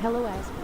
LOS.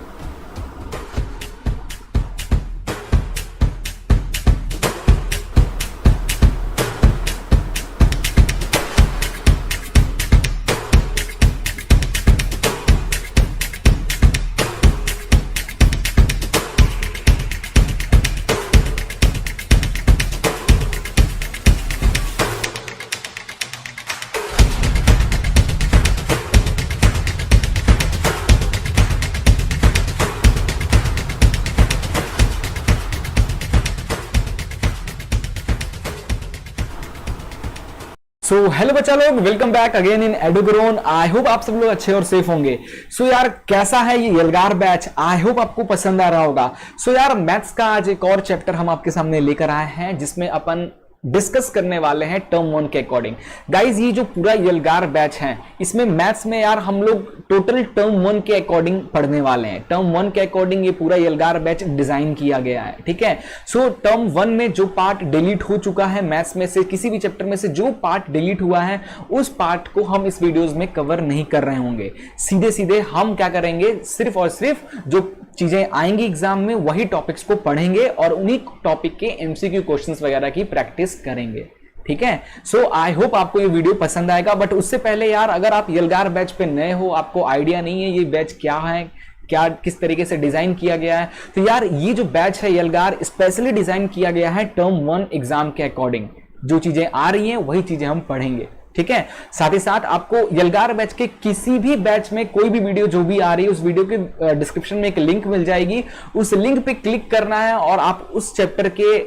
सो hello बच्चा लोग, welcome back again in Edugrown. I hope आप सब लोग अच्छे और सेफ होंगे। सो यार कैसा है ये यलगार बैच, आई होप आपको पसंद आ रहा होगा। सो यार मैथ्स का आज एक और चैप्टर हम आपके सामने लेकर आए हैं जिसमें अपन डिस्कस करने वाले हैं टर्म 1 के अकॉर्डिंग। गाइज ये जो पूरा यलगार बैच है इसमें मैथ्स में यार हम लोग टोटल टर्म 1 के अकॉर्डिंग पढ़ने वाले हैं। टर्म 1 के अकॉर्डिंग ये पूरा यलगार बैच डिजाइन किया गया है, ठीक है। सो टर्म 1 में जो पार्ट डिलीट हो चुका है मैथ्स में से, किसी भी चैप्टर में से जो पार्ट डिलीट हुआ है उस पार्ट को हम इस वीडियोज में कवर नहीं कर रहे होंगे। सीधे सीधे हम क्या करेंगे, सिर्फ और सिर्फ जो चीजें आएंगी एग्जाम में वही टॉपिक्स को पढ़ेंगे और उन्हीं टॉपिक के एमसीक्यू क्वेश्चंस वगैरह की प्रैक्टिस करेंगे, ठीक है। सो आई होप आपको ये वीडियो पसंद आएगा। बट उससे पहले यार अगर आप यलगार बैच पे नए हो, आपको आइडिया नहीं है ये बैच क्या है, क्या किस तरीके से डिजाइन किया गया है, तो यार ये जो बैच है यलगार स्पेशली डिजाइन किया गया है टर्म 1 एग्जाम के अकॉर्डिंग। जो चीजें आ रही हैं वही चीजें हम पढ़ेंगे, ठीक है। साथ ही साथ आपको यलगार बैच के किसी भी बैच में कोई भी वीडियो जो भी आ रही है उस वीडियो के डिस्क्रिप्शन में एक लिंक मिल जाएगी, उस लिंक पे क्लिक करना है और आप उस चैप्टर के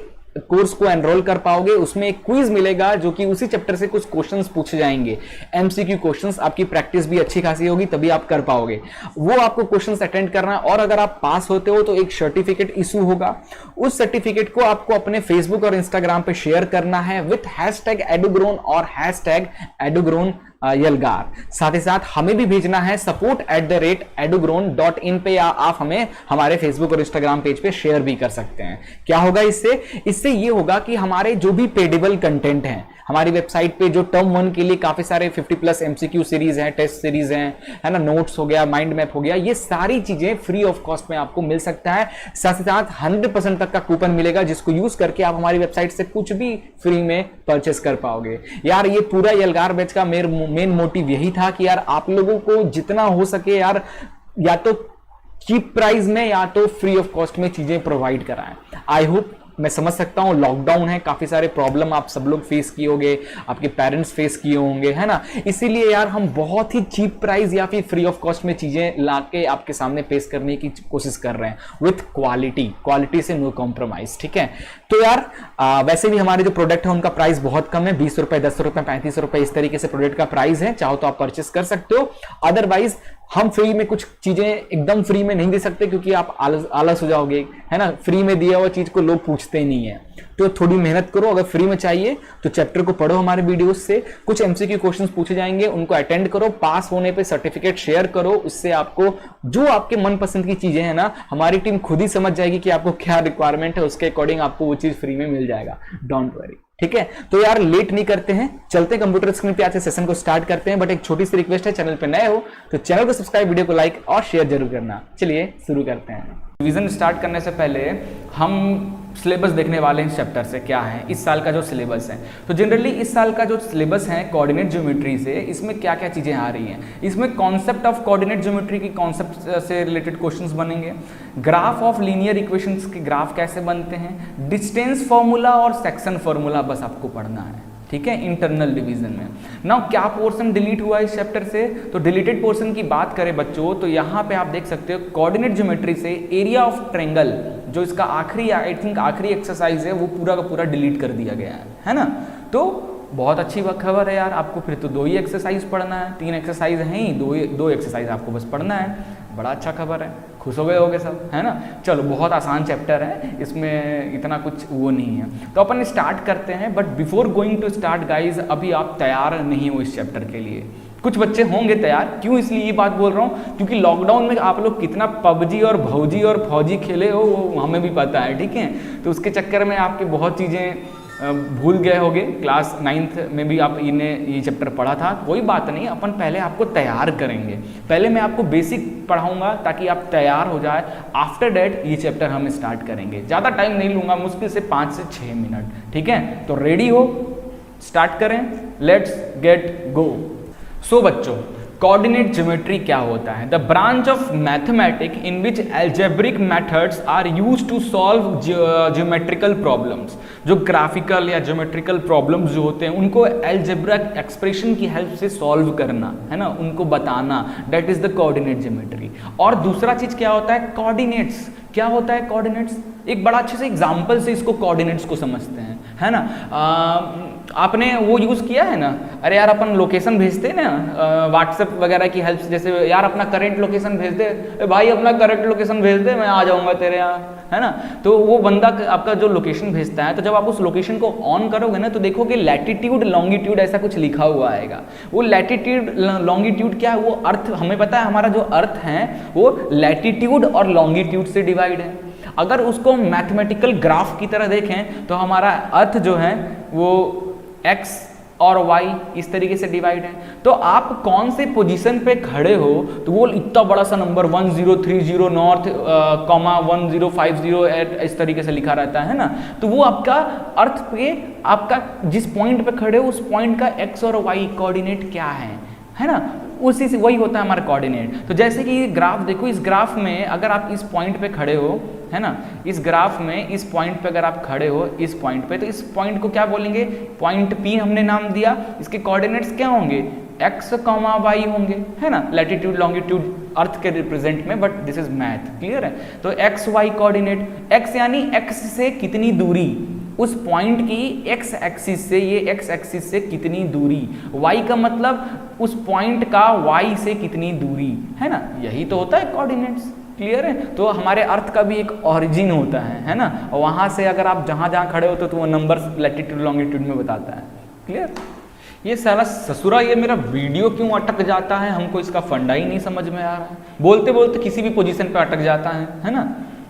कोर्स को एनरोल कर पाओगे। उसमें एक क्विज मिलेगा जो कि उसी चैप्टर से कुछ क्वेश्चंस पूछे जाएंगे, एमसीक्यू क्वेश्चंस। आपकी प्रैक्टिस भी अच्छी खासी होगी तभी आप कर पाओगे। वो आपको क्वेश्चंस अटेंड करना है और अगर आप पास होते हो तो एक सर्टिफिकेट इशू होगा। उस सर्टिफिकेट को आपको अपने फेसबुक और इंस्टाग्राम पे शेयर करना है विथ #एडुग्रोन और #एडुग्रोन यलगार। साथ ही साथ हमें भी भेजना है support@edugrown.in पे, या आप हमें हमारे फेसबुक और इंस्टाग्राम पेज पे शेयर भी कर सकते हैं। क्या होगा इससे ये होगा कि हमारे जो भी पेडेबल कंटेंट हैं हमारी वेबसाइट पे, जो टर्म 1 के लिए काफी सारे 50+ एमसीक्यू सीरीज हैं, टेस्ट सीरीज हैं, है ना, नोट्स हो गया, माइंड मैप हो गया, ये सारी चीजें फ्री ऑफ कॉस्ट में आपको मिल सकता है। साथ ही साथ 100% तक का कूपन मिलेगा जिसको यूज करके आप हमारी वेबसाइट से कुछ भी फ्री में परचेस कर पाओगे। यार ये पूरा यलगार बैच का मेन मोटिव यही था कि यार आप लोगों को जितना हो सके यार या तो चीप प्राइस में या तो फ्री ऑफ कॉस्ट में चीजें प्रोवाइड कराएं। आई होप, मैं समझ सकता हूं लॉकडाउन है, काफी सारे प्रॉब्लम आप सब लोग फेस किए होंगे, आपके पेरेंट्स फेस किए होंगे, है ना। इसीलिए यार हम बहुत ही चीप प्राइस या फिर फ्री ऑफ कॉस्ट में चीजें लाके आपके सामने पेश करने की कोशिश कर रहे हैं विथ क्वालिटी से नो कॉम्प्रोमाइज, ठीक है। तो यार वैसे भी हमारे जो प्रोडक्ट है उनका प्राइस बहुत कम है, 20 रुपए, 10 रुपए, 35 रुपए, इस तरीके से प्रोडक्ट का प्राइस है। चाहो तो आप परचेस कर सकते हो। अदरवाइज हम फ्री में कुछ चीजें एकदम फ्री में नहीं दे सकते क्योंकि आप आलस हो जाओगे, है ना। फ्री में दिया हुआ चीज को लोग पूछते ही नहीं है, तो थोड़ी मेहनत करो। अगर फ्री में चाहिए तो चैप्टर को पढ़ो हमारे वीडियोस से, कुछ एमसीक्यू क्वेश्चंस पूछे जाएंगे उनको अटेंड करो, पास होने पे सर्टिफिकेट शेयर करो। उससे आपको जो आपके मनपसंद की चीजें हैं ना, हमारी टीम खुद ही समझ जाएगी कि आपको क्या रिक्वायरमेंट है, उसके अकॉर्डिंग आपको वो चीज फ्री में मिल जाएगा, डोंट वरी, ठीक है। तो यार लेट नहीं करते हैं, चलते हैं कंप्यूटर स्क्रीन पे, आज से सेशन को स्टार्ट करते हैं। बट एक छोटी सी रिक्वेस्ट है, चैनल पे नए हो तो चैनल को सब्सक्राइब, वीडियो को लाइक और शेयर जरूर करना। चलिए शुरू करते हैं। रिवीजन स्टार्ट करने से पहले हम सिलेबस देखने वाले हैं इस चैप्टर से, क्या है इस साल का जो सिलेबस है। तो जनरली इस साल का जो सिलेबस है कोऑर्डिनेट ज्योमेट्री से, इसमें क्या क्या चीज़ें आ रही हैं। इसमें कॉन्सेप्ट ऑफ कोऑर्डिनेट ज्योमेट्री की कॉन्सेप्ट से रिलेटेड क्वेश्चंस बनेंगे, ग्राफ ऑफ लीनियर इक्वेशंस के ग्राफ कैसे बनते हैं, डिस्टेंस फॉर्मूला और सेक्शन फॉर्मूला बस आपको पढ़ना है, ठीक है, इंटरनल डिवीजन में। नाउ क्या पोर्शन डिलीट हुआ इस चैप्टर से, तो डिलीटेड पोर्शन की बात करें बच्चों तो यहाँ पे आप देख सकते हो कोऑर्डिनेट ज्योमेट्री से एरिया ऑफ ट्रायंगल, जो इसका आखिरी आई थिंक आखिरी एक्सरसाइज है, वो पूरा का पूरा डिलीट कर दिया गया है ना। तो बहुत अच्छी खबर है यार, आपको फिर तो 2 ही एक्सरसाइज पढ़ना है, 3 एक्सरसाइज है ही, 2 एक्सरसाइज आपको बस पढ़ना है। बड़ा अच्छा खबर है, खुश हो गए होगे सब, है ना। चलो बहुत आसान चैप्टर है, इसमें इतना कुछ वो नहीं है, तो अपन स्टार्ट करते हैं। But before going to start guys, अभी आप तैयार नहीं हो इस चैप्टर के लिए। कुछ बच्चे होंगे तैयार, क्यों इसलिए ये बात बोल रहा हूँ क्योंकि लॉकडाउन में आप लोग कितना पबजी और भौजी और फौजी खेले हो वो हमें भी पता है, ठीक है। तो उसके चक्कर में आपकी बहुत चीज़ें भूल गए होगे, क्लास 9th में भी आप ये चैप्टर पढ़ा था, कोई बात नहीं, अपन पहले आपको तैयार करेंगे। पहले मैं आपको बेसिक पढ़ाऊंगा ताकि आप तैयार हो जाए, आफ्टर डेट ये चैप्टर हम स्टार्ट करेंगे। ज़्यादा टाइम नहीं लूँगा, मुश्किल से 5 से 6 मिनट, ठीक है। तो रेडी हो, स्टार्ट करें, लेट्स गेट गो। सो बच्चों, कोऑर्डिनेट ज्योमेट्री क्या होता है? The branch of mathematic in which algebraic methods are used to solve geometrical problems. जो ग्राफिकल या ज्योमेट्रिकल प्रॉब्लम्स जो होते हैं उनको एल्जेब्रिक एक्सप्रेशन की हेल्प से सॉल्व करना, है ना, उनको बताना, that is the coordinate geometry. और दूसरा चीज क्या होता है? कोऑर्डिनेट्स। क्या होता है कोऑर्डिनेट्स? एक बड़ा अच्छे से एग्जाम्पल से इसको कोऑर्डिनेट्स को समझते हैं, है ना। आपने वो यूज़ किया है ना, अरे यार अपन लोकेशन भेजते हैं ना व्हाट्सएप वगैरह की हेल्प से, जैसे यार अपना करंट लोकेशन भेज दे, भाई अपना करंट लोकेशन भेज दे, मैं आ जाऊंगा तेरे यहाँ, है ना। तो वो बंदा आपका जो लोकेशन भेजता है, तो जब आप उस लोकेशन को ऑन करोगे ना तो देखोगे लैटिट्यूड लॉन्गिट्यूड ऐसा कुछ लिखा हुआ आएगा। वो लैटिट्यूड लॉन्गिट्यूड क्या है? वो अर्थ, हमें पता है हमारा जो अर्थ है वो लैटिट्यूड और लॉन्गिट्यूड से डिवाइड है। अगर उसको मैथमेटिकल ग्राफ की तरह देखें तो हमारा अर्थ जो है वो x और y इस तरीके से डिवाइड है। तो आप कौन से पोजीशन पे खड़े हो, तो वो इतना बड़ा सा नंबर 1030 नॉर्थ कॉमा 1050 इस तरीके से लिखा रहता है ना। तो वो आपका अर्थ पे, आपका जिस पॉइंट पे खड़े हो उस पॉइंट का x और y कोऑर्डिनेट क्या है ना, उसी से वही होता है हमारा कोऑर्डिनेट। तो जैसे कि ये ग्राफ देखो, इस ग्राफ में अगर आप इस पॉइंट पे खड़े हो, है ना, इस ग्राफ में इस पॉइंट पे अगर आप खड़े हो इस पॉइंट पे, तो इस पॉइंट को क्या बोलेंगे? पॉइंट P हमने नाम दिया। इसके कोऑर्डिनेट्स क्या होंगे? x, y होंगे, है ना, लैटिट्यूड लॉन्गिट्यूड अर्थ के रिप्रेजेंट में, but this is math, clear है। तो x y कोऑर्डिनेट, x यानी x से कितनी दूरी, उस पॉइंट की x एक्सिस से, ये x एक्सिस से कितनी दूरी, y का मतलब उस पॉइंट का y से कितनी दूरी, है ना, यही तो होता है कोऑर्डिनेट्स, क्लियर है। तो हमारे अर्थ का भी एक ओरिजिन होता है ना, और वहां से अगर आप जहां जहां खड़े होते हो तो वो नंबर लैटिट्यूड लॉन्गिट्यूड में बताता है, क्लियर। ये सारा ससुरा, ये मेरा वीडियो क्यों अटक जाता है, हमको इसका फंडा ही नहीं समझ में आ रहा है। बोलते बोलते किसी भी पोजीशन पे अटक जाता है ना।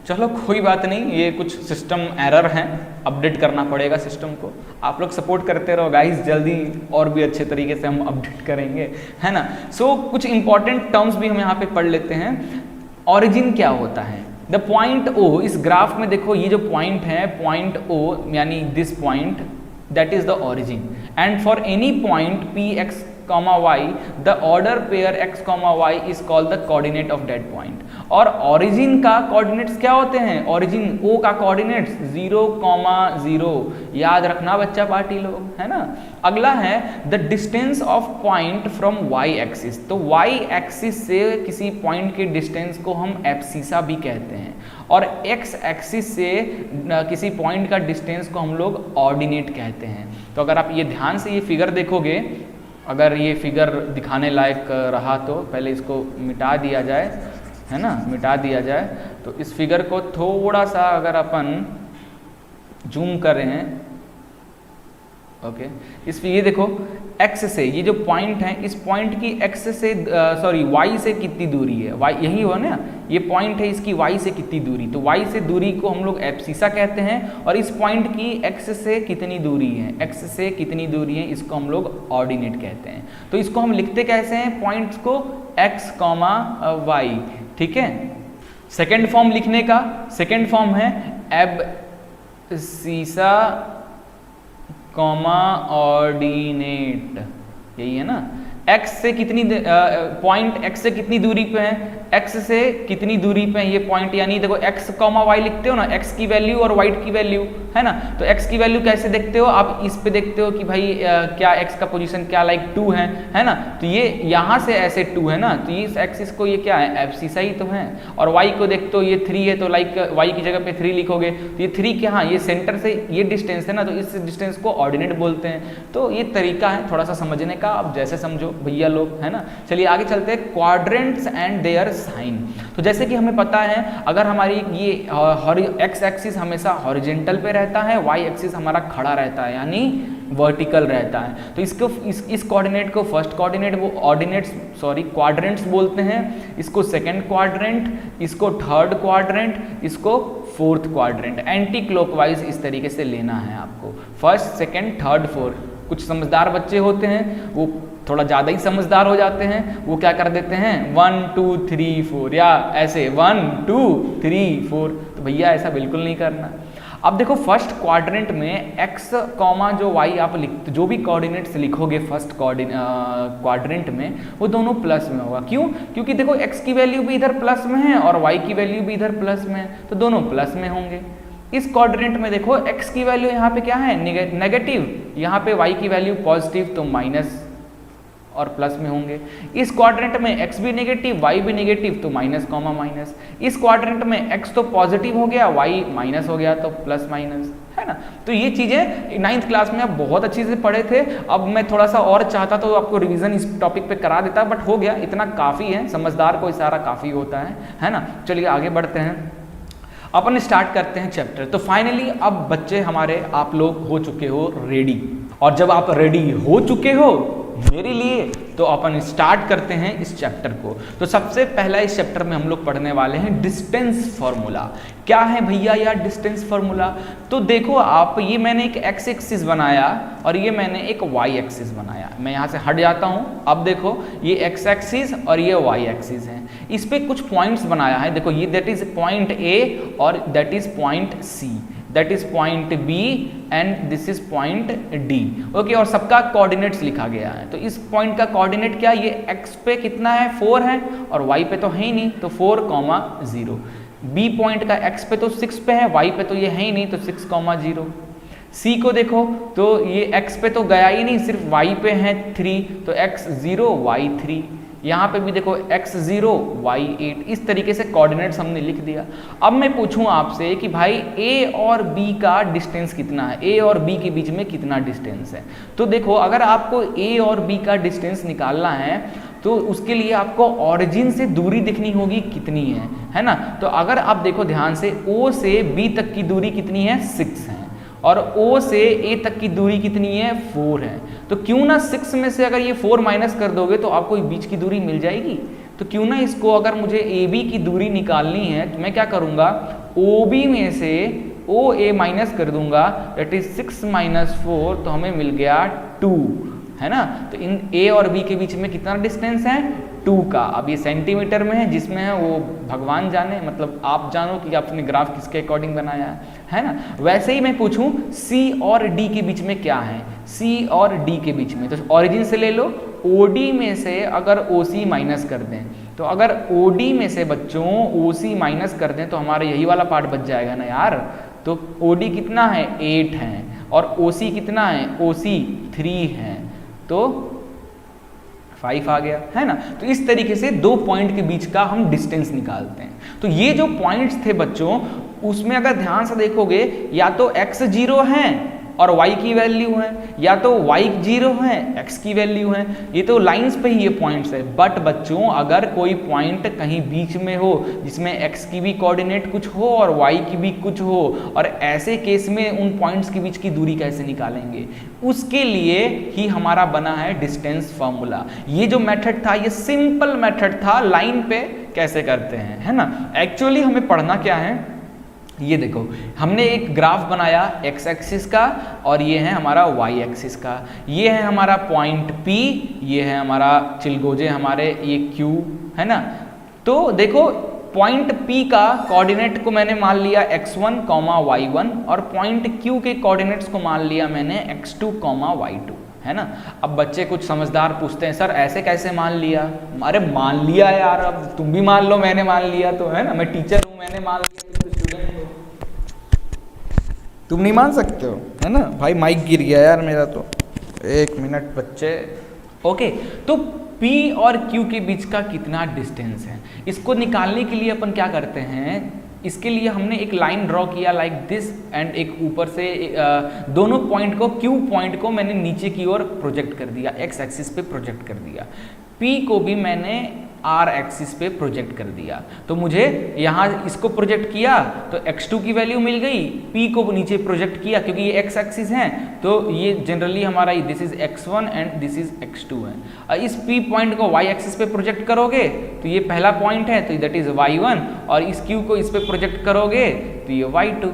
चलो कोई बात नहीं, ये कुछ सिस्टम एरर हैं, अपडेट करना पड़ेगा सिस्टम को। आप लोग सपोर्ट करते रहो गाइस, जल्दी और भी अच्छे तरीके से हम अपडेट करेंगे, है ना। सो कुछ इंपॉर्टेंट टर्म्स भी हम यहाँ पे पढ़ लेते हैं। ऑरिजिन क्या होता है? द पॉइंट O, इस ग्राफ में देखो ये जो पॉइंट है, पॉइंट O यानी this point, that is the origin. And for any point P x, y, the order pair x, y is called the coordinate of that point. और origin का coordinates क्या होते हैं? ऑरिजिन O का coordinates 0,0, याद रखना बच्चा पार्टी लोग, है ना। अगला है the distance of point from y axis. तो y एक्सिस से किसी पॉइंट के डिस्टेंस को हम एब्सिसा भी कहते हैं, और x एक्सिस से किसी पॉइंट का डिस्टेंस को हम लोग ऑर्डिनेट कहते हैं। तो अगर आप ये ध्यान से ये फिगर देखोगे, अगर ये फिगर दिखाने लायक रहा तो पहले इसको मिटा दिया जाए, है ना, मिटा दिया जाए। तो इस फिगर को थोड़ा सा अगर अपन जूम कर रहे हैं, ओके, ये देखो x से, ये जो पॉइंट है इस पॉइंट की x से y से कितनी दूरी है, y यही हो ना, ये पॉइंट है, इसकी y से कितनी दूरी, तो y से दूरी को हम लोग एब्सिसा कहते हैं। और इस पॉइंट की x से कितनी दूरी है, x से कितनी दूरी है, इसको हम लोग ऑर्डिनेट कहते हैं। तो इसको हम लिखते कैसे हैं? पॉइंट्स को x, y, ठीक है। सेकेंड फॉर्म लिखने का, सेकेंड फॉर्म है एब्सिसा ऑर्डिनेट, यही है ना। x से कितनी पॉइंट x से कितनी दूरी पे है, x से कितनी दूरी पे है ये पॉइंट, यानी देखो x, y लिखते हो ना, x की वैल्यू और y की वैल्यू, है ना। तो x की वैल्यू कैसे देखते हो आप? इस पे देखते हो कि भाई क्या x का पोजीशन क्या लाइक 2 है ना। तो ये यहाँ से ऐसे 2 है ना, तो इस एक्सिस को ये क्या है? एब्सिसा ही तो है। और y को देखते हो ये 3 है, तो लाइक y की जगह पे 3 लिखोगे, तो ये 3 क्या, ये सेंटर से ये डिस्टेंस है ना, तो इस डिस्टेंस को ऑर्डिनेट बोलते हैं। तो ये तरीका है थोड़ा सा समझने का, आप जैसे समझो भैया लोग, है ना। चलिए आगे चलते हैं, क्वाड्रेंट्स एंड देयर साइन। तो जैसे कि हमें पता है, अगर हमारी ये x एक्सिस हमेशा हॉरिजेंटल पे रहता है, y एक्सिस हमारा खड़ा रहता है यानी वर्टिकल रहता है, तो इसको इस कोऑर्डिनेट को फर्स्ट कोऑर्डिनेट, वो क्वाड्रेंट्स बोलते हैं, इसको सेकंड क्वाड्रेंट, इसको थर्ड क्वाड्रेंट, इसको फोर्थ क्वाड्रेंट, एंटी क्लॉकवाइज इस तरीके से लेना है आपको, फर्स्ट सेकेंड थर्ड फोर्थ। कुछ समझदार बच्चे होते हैं वो थोड़ा ज़्यादा ही समझदार हो जाते हैं, वो क्या कर देते हैं 1 2 3 4 या ऐसे 1 2 3 4, तो भैया ऐसा बिल्कुल नहीं करना। अब देखो फर्स्ट क्वाड्रेंट में x कॉमा जो y आप लिख जो भी कोऑर्डिनेट्स लिखोगे फर्स्ट क्वाड्रेंट में वो दोनों प्लस में होगा। क्यों? क्योंकि देखो x की वैल्यू भी इधर प्लस में है और y की वैल्यू भी इधर प्लस में है, तो दोनों प्लस में होंगे। इस क्वाड्रेंट में देखो x की वैल्यू यहाँ पे क्या है नेगेटिव, यहाँ पे y की वैल्यू पॉजिटिव, तो माइनस और प्लस में होंगे। इस क्वाड्रेंट में x भी नेगेटिव y भी नेगेटिव, तो माइनस कॉमा माइनस। इस क्वाड्रेंट में x तो पॉजिटिव हो गया y माइनस हो गया, तो प्लस माइनस, है ना। तो ये चीजें 9th क्लास में आप बहुत अच्छी से पढ़े थे। अब मैं थोड़ा सा और चाहता तो आपको रिवीजन इस टॉपिक पे करा देता, बट हो गया, इतना काफी है, समझदार को इशारा काफी होता है ना। चलिए आगे बढ़ते हैं, अपन स्टार्ट करते हैं चैप्टर। तो फाइनली अब बच्चे हमारे आप लोग हो चुके हो रेडी, और जब आप रेडी हो चुके हो मेरे लिए तो अपन स्टार्ट करते हैं इस चैप्टर को। तो सबसे पहला इस चैप्टर में हम लोग पढ़ने वाले हैं डिस्टेंस फार्मूला। क्या है भैया यार डिस्टेंस फार्मूला? तो देखो आप, ये मैंने एक x एक्सिस बनाया और ये मैंने एक y एक्सिस बनाया। मैं यहाँ से हट जाता हूँ। अब देखो ये x एक्सिस और ये y एक्सिस है, इस पे कुछ पॉइंट्स बनाया है। देखो ये दैट इज पॉइंट A और that is point C, that is point B and this is point D। Okay, और सबका कोऑर्डिनेट्स लिखा गया है। तो इस पॉइंट का कोऑर्डिनेट क्या, ये x पे कितना है 4 है और y पे तो है ही नहीं, तो 4,0। B पॉइंट का x पे तो 6 पे है, y पे तो ये है ही नहीं, तो 6,0। C को देखो तो ये x पे तो गया ही नहीं, सिर्फ y पे है 3, तो x0 y3। यहाँ पे भी देखो x0 y8। इस तरीके से कोऑर्डिनेट्स हमने लिख दिया। अब मैं पूछूं आपसे कि भाई a और b का डिस्टेंस कितना है, a और b के बीच में कितना डिस्टेंस है। तो देखो अगर आपको a और b का डिस्टेंस निकालना है तो उसके लिए आपको ऑरिजिन से दूरी दिखनी होगी कितनी है ना। तो अगर आप देखो ध्यान से, o से b तक की दूरी कितनी है 6 है, और O से A तक की दूरी कितनी है 4 है। तो क्यों ना 6 में से अगर ये 4 माइनस कर दोगे तो आपको बीच की दूरी मिल जाएगी। तो क्यों ना इसको, अगर मुझे AB की दूरी निकालनी है तो मैं क्या करूँगा, OB में से OA माइनस कर दूंगा, दैट इज 6 माइनस 4, तो हमें मिल गया 2, है ना। तो इन A और B के बीच में कितना डिस्टेंस है 2 का। अब ये सेंटीमीटर में है, जिसमें है वो भगवान जाने, मतलब आप जानो कि आपने ग्राफ किसके अकॉर्डिंग बनाया है ना। वैसे ही मैं पूछूं C और D के बीच में क्या है, C और D के बीच में, तो ऑरिजिन से ले लो, OD में से अगर OC माइनस कर दें, तो अगर OD में से बच्चों OC माइनस कर दें तो हमारा यही वाला पार्ट बच जाएगा ना यार। तो OD कितना है 8 है और OC कितना है, OC 3 है, तो 5 आ गया, है ना। तो इस तरीके से 2 पॉइंट के बीच का हम डिस्टेंस निकालते हैं। तो ये जो पॉइंट्स थे बच्चों, उसमें अगर ध्यान से देखोगे या तो x 0 है और y की वैल्यू है, या तो y 0 है x की वैल्यू है। ये तो लाइंस पे ही ये पॉइंट्स है। बट बच्चों अगर कोई पॉइंट कहीं बीच में हो जिसमें x की भी कोऑर्डिनेट कुछ हो और y की भी कुछ हो, और ऐसे केस में उन पॉइंट्स के बीच की दूरी कैसे निकालेंगे, उसके लिए ही हमारा बना है डिस्टेंस फार्मूला। ये जो मेथड था ये सिंपल मेथड था, लाइन पे कैसे करते हैं, है ना। एक्चुअली हमें पढ़ना क्या है, ये देखो हमने एक ग्राफ बनाया x एक्सिस का और ये है हमारा y एक्सिस का। ये है हमारा पॉइंट P, ये है हमारा चिलगोजे हमारे, ये Q, है ना। तो देखो पॉइंट P का कोऑर्डिनेट को मैंने मान लिया x1, y1 और पॉइंट Q के कोऑर्डिनेट्स को मान लिया मैंने x2, y2, है ना। अब बच्चे कुछ समझदार पूछते हैं सर ऐसे कैसे मान लिया। अरे मान लिया यार, अब तुम भी मान लो, मैंने मान लिया तो, है ना। मैं टीचर हूँ, मैंने मान लिया, तुम तो स्टूडेंट हो, तुम नहीं मान सकते हो, है ना। भाई माइक गिर गया यार मेरा तो, 1 मिनट बच्चे। ओके, तो P और Q के बीच का कितना डिस्टेंस है, इसको निकालने के लिए अपन क्या करते हैं, इसके लिए हमने एक लाइन ड्रॉ किया लाइक दिस एंड एक ऊपर से दोनों पॉइंट को, Q पॉइंट को मैंने नीचे की ओर प्रोजेक्ट कर दिया, x एक्सिस पे प्रोजेक्ट कर दिया। P को भी मैंने आर एक्सिस पे प्रोजेक्ट कर दिया। तो मुझे यहाँ इसको प्रोजेक्ट किया तो x2 की वैल्यू मिल गई, p को नीचे प्रोजेक्ट किया क्योंकि ये x एक्सिस है तो ये जनरली हमारा this is x1 and this is x2 है। इस p पॉइंट को y एक्सिस पे प्रोजेक्ट करोगे तो ये पहला पॉइंट है तो दैट इज y1, और इस q को इस पे प्रोजेक्ट करोगे तो ये y2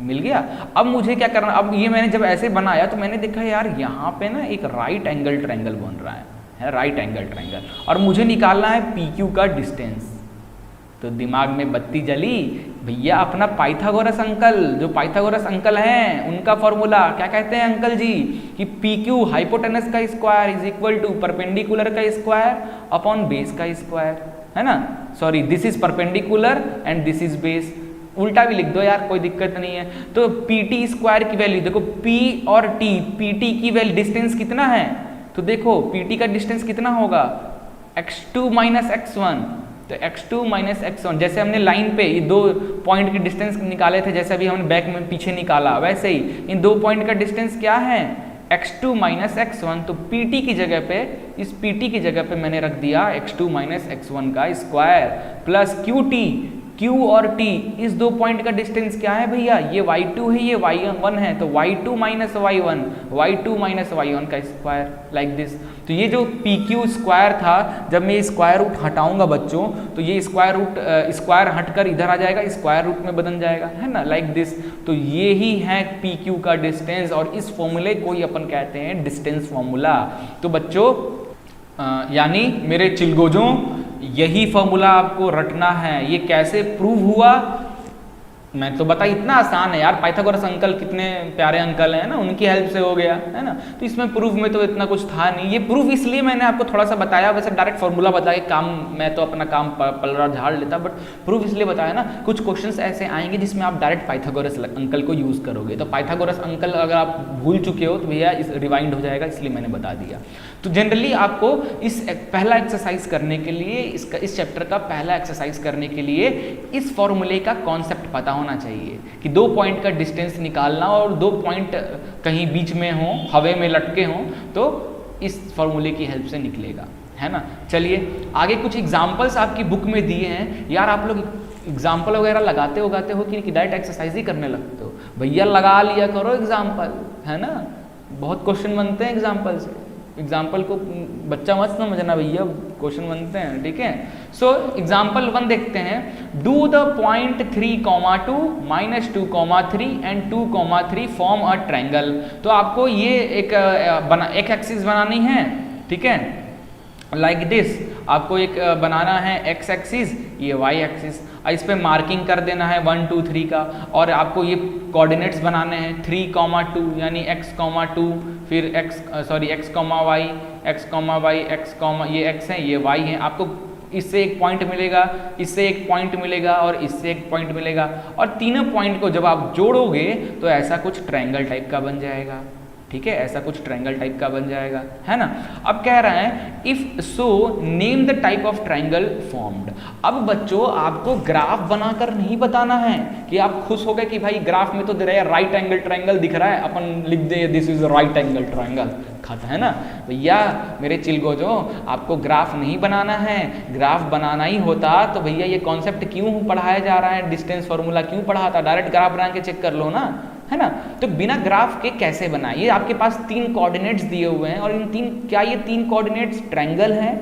मिल गया। अब मुझे क्या करना, अब ये मैंने जब ऐसे बनाया तो मैंने देखा यार यहाँ पे ना एक राइट एंगल ट्रायंगल बन रहा है राइट एंगल ट्रायंगल, और मुझे निकालना है PQ का डिस्टेंस। तो दिमाग में बत्ती जली, भैया अपना पाइथागोरस अंकल, जो पाइथागोरस अंकल हैं उनका फॉर्मूला क्या कहते हैं अंकल जी, कि PQ हाइपोटेनस का square is equal to perpendicular का स्क्वायर अपॉन बेस का स्क्वायर, है ना। Sorry, this is perpendicular and this is base, उल्टा भी लिख दो यार, कोई दिक्कत नहीं है। तो PT स्क्वायर की वैल्यू देखो, P और T, PT की वैल्यू डिस्टेंस कितना है, तो देखो PT का डिस्टेंस कितना होगा, x2 माइनस x1, तो x2 माइनस x1, जैसे हमने लाइन पे ये दो पॉइंट के डिस्टेंस निकाले थे, जैसे अभी हमने बैक में पीछे निकाला, वैसे ही इन दो पॉइंट का डिस्टेंस क्या है, x2 माइनस x1। तो PT की जगह पे, इस PT की जगह पे मैंने रख दिया x2 माइनस x1 का स्क्वायर प्लस QT, Q और T, इस दो पॉइंट का डिस्टेंस क्या है भैया, ये y2 है ये y1 है, तो y2 minus y1, y2 minus y1 का स्क्वायर, लाइक दिस। तो ये जो PQ स्क्वायर था, जब मैं स्क्वायर रूट हटाऊंगा बच्चों तो ये स्क्वायर रूट स्क्वायर हटकर इधर आ जाएगा, स्क्वायर रूट में बदल जाएगा, है ना, लाइक दिस। तो ये ही है PQ का डिस्टेंस, और इस फॉर्मूले को ही अपन कहते हैं डिस्टेंस फॉर्मूला। तो बच्चों यानी मेरे चिलगोजों, यही फॉर्मूला आपको रटना है। ये कैसे प्रूव हुआ, मैं तो बता, इतना आसान है यार, पाइथागोरस अंकल कितने प्यारे अंकल हैं ना, उनकी हेल्प से हो गया, है ना। तो इसमें प्रूफ में तो इतना कुछ था नहीं, ये प्रूफ इसलिए मैंने आपको थोड़ा सा बताया, वैसे डायरेक्ट फॉर्मूला बता के काम, मैं तो अपना काम पलड़ा झाड़ लेता, बट प्रूफ इसलिए बताया ना, कुछ क्वेश्चंस ऐसे आएंगे जिसमें आप डायरेक्ट पाइथागोरस अंकल को यूज़ करोगे, तो पाइथागोरस अंकल अगर आप भूल चुके हो तो भैया इस रिवाइंड हो जाएगा, इसलिए मैंने बता दिया। तो जनरली आपको इस पहला एक्सरसाइज करने के लिए, इस चैप्टर का पहला एक्सरसाइज करने के लिए इस फॉर्मूले का कॉन्सेप्ट पता होना चाहिए कि दो पॉइंट का डिस्टेंस निकालना और दो पॉइंट कहीं बीच में हो, हवे में लटके हों, तो इस फॉर्मूले की हेल्प से निकलेगा, है ना। चलिए आगे कुछ एग्जाम्पल्स आपकी बुक में दिए हैं। यार आप लोग एग्जाम्पल वगैरह लगाते हो कि डायरेक्ट एक्सरसाइज ही करने लगते हो, भैया लगा लिया करो एग्जाम्पल, है ना, बहुत क्वेश्चन बनते हैं एग्जाम्पल से। एग्जाम्पल को बच्चा मत समझना भैया, क्वेश्चन बनते हैं, ठीक है। सो एग्जाम्पल 1 देखते हैं। Do the point 3,2 minus 2,3 and 2,3 form a triangle. तो आपको ये एक एक्सिस बनानी है, ठीक है, लाइक दिस। आपको एक बनाना है x एक्सिस, ये y एक्सिस, इस पे मार्किंग कर देना है 1 2 3 का, और आपको ये कोऑर्डिनेट्स बनाने हैं 3,2 यानी x, 2 फिर x y, ये x है ये y है। आपको इससे एक पॉइंट मिलेगा, इससे एक पॉइंट मिलेगा और इससे एक पॉइंट मिलेगा, और तीनों पॉइंट को जब आप जोड़ोगे तो ऐसा कुछ ट्रायंगल टाइप का बन जाएगा, ठीक है, ऐसा कुछ ट्रायंगल टाइप का बन जाएगा, है ना। अब कह रहा है if so name the type of triangle formed. अब बच्चों आपको ग्राफ बनाकर नहीं बताना है कि आप खुश हो गए कि भाई ग्राफ में तो दे रहा है राइट एंगल ट्रायंगल दिख रहा है, अपन लिख दे this is right angle triangle, खाता है ना भैया मेरे चिलगोजो। आपको ग्राफ नहीं बनाना है, ग्राफ बनाना ही होता तो भैया ये कॉन्सेप्ट क्यों पढ़ाया जा रहा है, डिस्टेंस फार्मूला क्यों पढ़ाता, डायरेक्ट ग्राफ बना के चेक कर लो ना, है ना। तो बिना ग्राफ के कैसे बनाए, ये आपके पास 3 कोऑर्डिनेट्स दिए हुए हैं, और क्या ये 3 कोऑर्डिनेट्स ट्रायंगल हैं,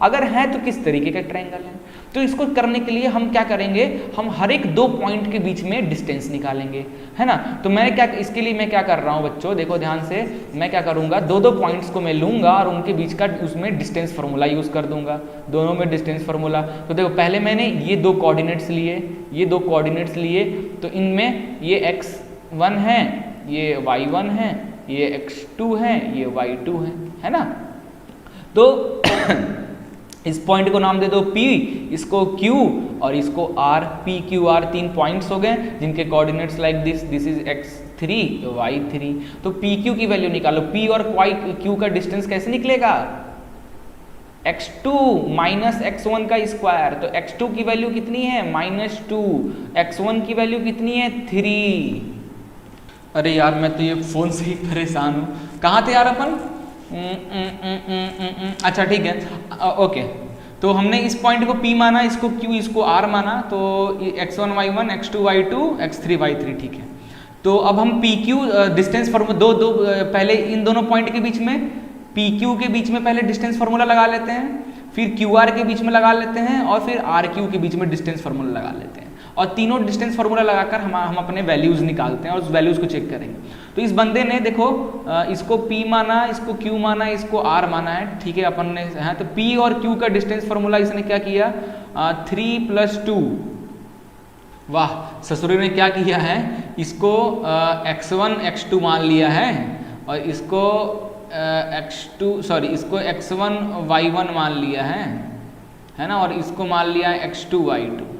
अगर है तो किस तरीके का ट्रायंगल है। तो इसको करने के लिए हम क्या करेंगे, हम हर एक 2 पॉइंट के बीच में डिस्टेंस निकालेंगे, है ना। तो इसके लिए मैं क्या कर रहा हूँ बच्चों, देखो ध्यान से, मैं क्या करूंगा, 2 पॉइंट्स को मैं लूंगा और उनके बीच का उसमें डिस्टेंस फार्मूला यूज कर दूंगा, दोनों में डिस्टेंस फार्मूला। तो देखो पहले मैंने ये 2 कोऑर्डिनेट्स लिए, तो इनमें ये x1 है, ये y1 है, ये x2 है, ये y2 है ना। तो इस पॉइंट को नाम दे दो P, इसको Q और इसको R, P Q R 3 points हो गए जिनके coordinates like this is x3 y3। तो P Q की वैल्यू निकालो, P और Q का डिस्टेंस कैसे निकलेगा, x2 माइनस x1 का स्क्वायर। तो x2 की वैल्यू कितनी है -2, x1 की वैल्यू कितनी है 3। अरे यार मैं तो ये फोन से ही परेशान हूँ, कहाँ थे यार अपन, अच्छा ठीक है, ओके। तो हमने इस पॉइंट को P माना, इसको Q, इसको R माना, तो x1 y1 x2 y2 x3 y3, ठीक है। तो अब हम PQ डिस्टेंस फार्मूला पहले इन दोनों पॉइंट के बीच में PQ के बीच में पहले डिस्टेंस फार्मूला लगा लेते हैं, फिर QR के बीच में लगा लेते हैं और फिर RQ के बीच में डिस्टेंस फार्मूला लगा लेते हैं, और तीनों डिस्टेंस फार्मूला लगाकर हम अपने वैल्यूज निकालते हैं और उस वैल्यूज को चेक करेंगे। तो इस बंदे ने देखो इसको P माना, इसको Q माना, इसको R माना है, ठीक है। अपन ने है तो P और Q का डिस्टेंस फार्मूला इसने क्या किया 3 + 2, वाह ससुरी ने क्या किया है, इसको x1 x2 मान लिया है और इसको इसको x1 y1 मान लिया है ना, और इसको मान लिया है x2 y2।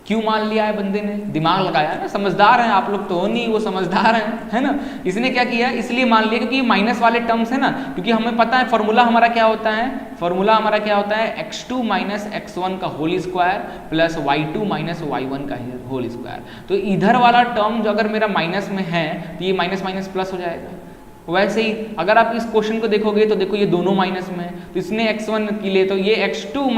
क्यों मान लिया है बंदे ने, दिमाग लगाया ना, समझदार हैं आप लोग तो हो नहीं, वो समझदार हैं, है ना। इसने क्या किया, इसलिए मान लिया क्योंकि माइनस वाले टर्म्स है ना, क्योंकि हमें पता है फॉर्मूला हमारा क्या होता है, फॉर्मूला हमारा क्या होता है x2 - x1 का whole square plus y2 - y1 का होल स्क्वायर। तो इधर वाला टर्म जो अगर मेरा माइनस में है तो ये माइनस माइनस प्लस हो जाएगा। वैसे ही अगर आप इस क्वेश्चन को देखोगे तो देखो ये दोनों माइनस में है, तो इसने x1 के लिए तो ये x2 -